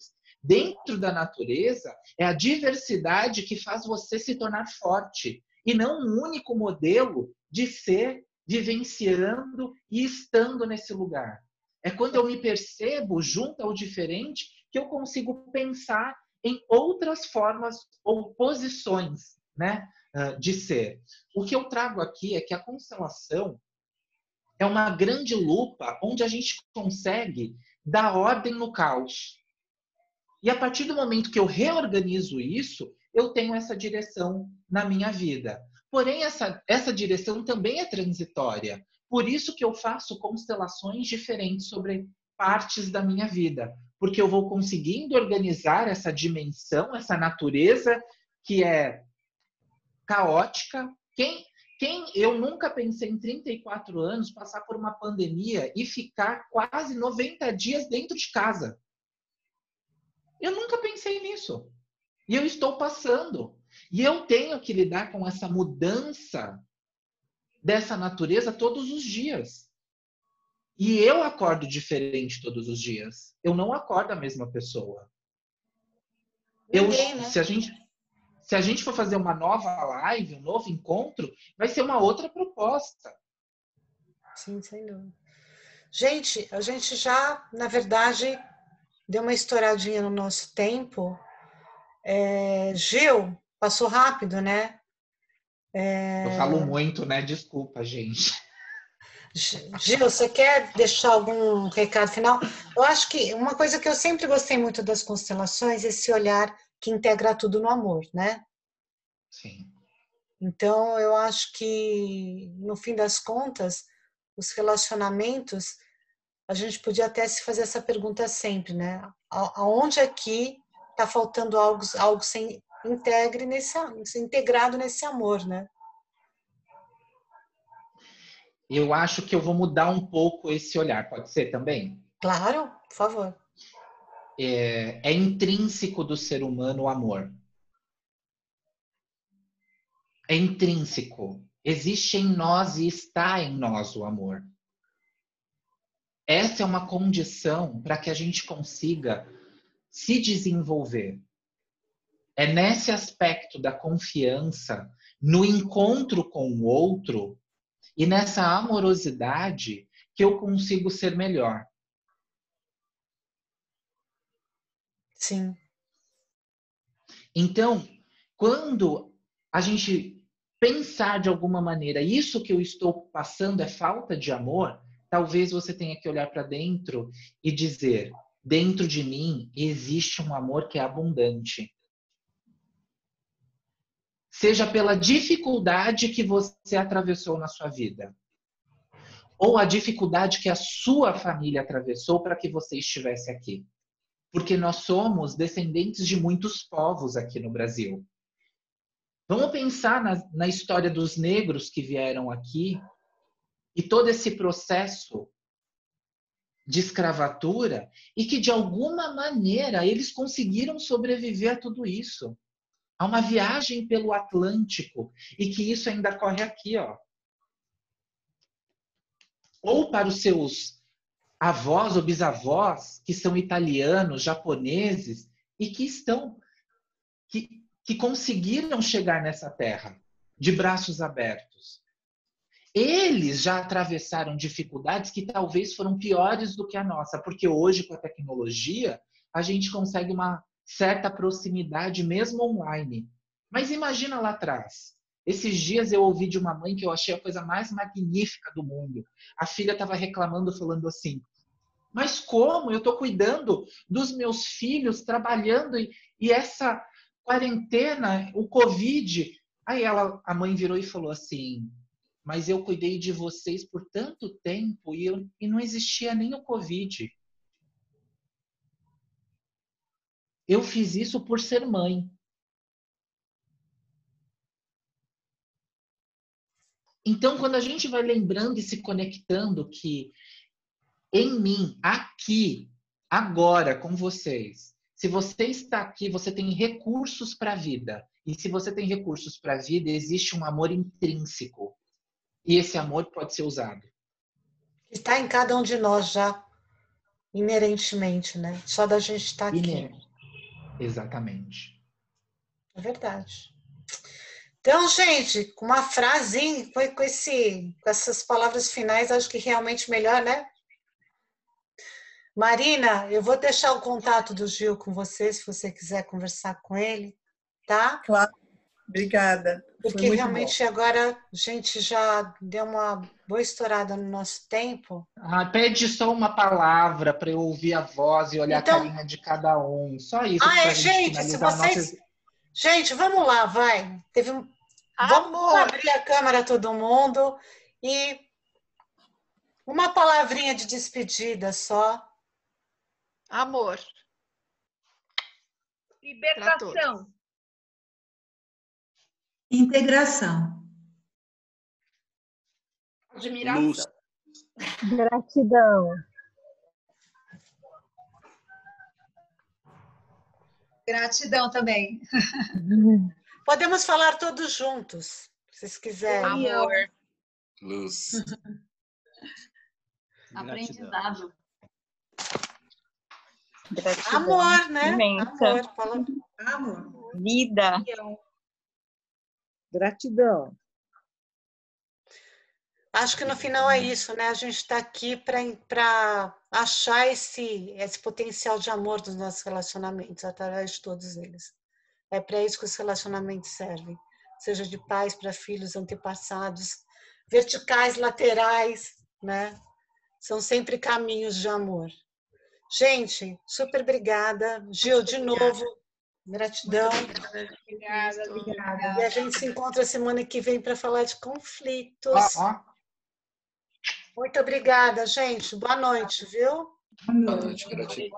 Dentro da natureza é a diversidade que faz você se tornar forte e não um único modelo de ser vivenciando e estando nesse lugar. É quando eu me percebo junto ao diferente que eu consigo pensar em outras formas ou posições, né, de ser. O que eu trago aqui é que a constelação é uma grande lupa onde a gente consegue dar ordem no caos. E a partir do momento que eu reorganizo isso, eu tenho essa direção na minha vida. Porém, essa direção também é transitória. Por isso que eu faço constelações diferentes sobre partes da minha vida. Porque eu vou conseguindo organizar essa dimensão, essa natureza que é caótica. Eu nunca pensei em 34 anos passar por uma pandemia e ficar quase 90 dias dentro de casa. Eu nunca pensei nisso. E eu estou passando. E eu tenho que lidar com essa mudança dessa natureza todos os dias. E eu acordo diferente todos os dias. Eu não acordo a mesma pessoa. Se a gente for fazer uma nova live, um novo encontro, vai ser uma outra proposta. Sim, sem dúvida. Gente, a gente já, na verdade, deu uma estouradinha no nosso tempo. Gil, passou rápido, né? Eu falo muito, né? Desculpa, gente. Gil, você quer deixar algum recado final? Eu acho que uma coisa que eu sempre gostei muito das constelações é esse olhar que integra tudo no amor, né? Sim. Então, eu acho que, no fim das contas, os relacionamentos, a gente podia até se fazer essa pergunta sempre, né? Aonde aqui está faltando algo integrado nesse amor, né? Eu acho que eu vou mudar um pouco esse olhar, pode ser também? Claro, por favor. É intrínseco do ser humano o amor. É intrínseco. Existe em nós e está em nós o amor. Essa é uma condição para que a gente consiga se desenvolver. É nesse aspecto da confiança, no encontro com o outro e nessa amorosidade que eu consigo ser melhor. Sim. Então, quando a gente pensar de alguma maneira, isso que eu estou passando é falta de amor, talvez você tenha que olhar para dentro e dizer, dentro de mim existe um amor que é abundante. Seja pela dificuldade que você atravessou na sua vida, ou a dificuldade que a sua família atravessou para que você estivesse aqui. Porque nós somos descendentes de muitos povos aqui no Brasil. Vamos pensar na história dos negros que vieram aqui e todo esse processo de escravatura e que, de alguma maneira, eles conseguiram sobreviver a tudo isso. Há uma viagem pelo Atlântico e que isso ainda corre aqui, ó. Ou para os seus avós ou bisavós, que são italianos, japoneses, e que conseguiram chegar nessa terra de braços abertos. Eles já atravessaram dificuldades que talvez foram piores do que a nossa, porque hoje, com a tecnologia, a gente consegue uma certa proximidade mesmo online. Mas imagina lá atrás. Esses dias eu ouvi de uma mãe que eu achei a coisa mais magnífica do mundo. A filha estava reclamando, falando assim, mas como? Eu estou cuidando dos meus filhos, trabalhando, e essa quarentena, o Covid... Aí a mãe virou e falou assim, mas eu cuidei de vocês por tanto tempo e não existia nem o Covid. Eu fiz isso por ser mãe. Então, quando a gente vai lembrando e se conectando que em mim, aqui, agora, com vocês, se você está aqui, você tem recursos para a vida. E se você tem recursos para a vida, existe um amor intrínseco. E esse amor pode ser usado. Está em cada um de nós já, inerentemente, né? Só da gente estar aqui. Exatamente. É verdade. Então, gente, com uma frase, foi com essas palavras finais, acho que realmente melhor, né? Marina, eu vou deixar o contato do Gil com você, se você quiser conversar com ele, tá? Claro, obrigada. Porque realmente bom. Agora a gente já deu uma boa estourada no nosso tempo. Pede só uma palavra para eu ouvir a voz e olhar a carinha de cada um. Só isso. Gente, se vocês... Gente, vamos lá, vai. Vamos abrir a câmera todo mundo e uma palavrinha de despedida só. Amor. Libertação. Integração. Admiração. Luz. Gratidão. Gratidão também. Podemos falar todos juntos, se vocês quiserem. Amor. Luz. Aprendizado. Gratidão. Amor, né? Imensa. Amor. Vida. Gratidão. Acho que no final é isso, né? A gente está aqui para achar esse potencial de amor dos nossos relacionamentos, através de todos eles. É para isso que os relacionamentos servem, seja de pais para filhos, antepassados, verticais, laterais, né? São sempre caminhos de amor. Gente, super obrigada. Gil, de novo, gratidão. Obrigada. E a gente se encontra semana que vem para falar de conflitos. Muito obrigada, gente. Boa noite, viu? Boa noite, gratidão.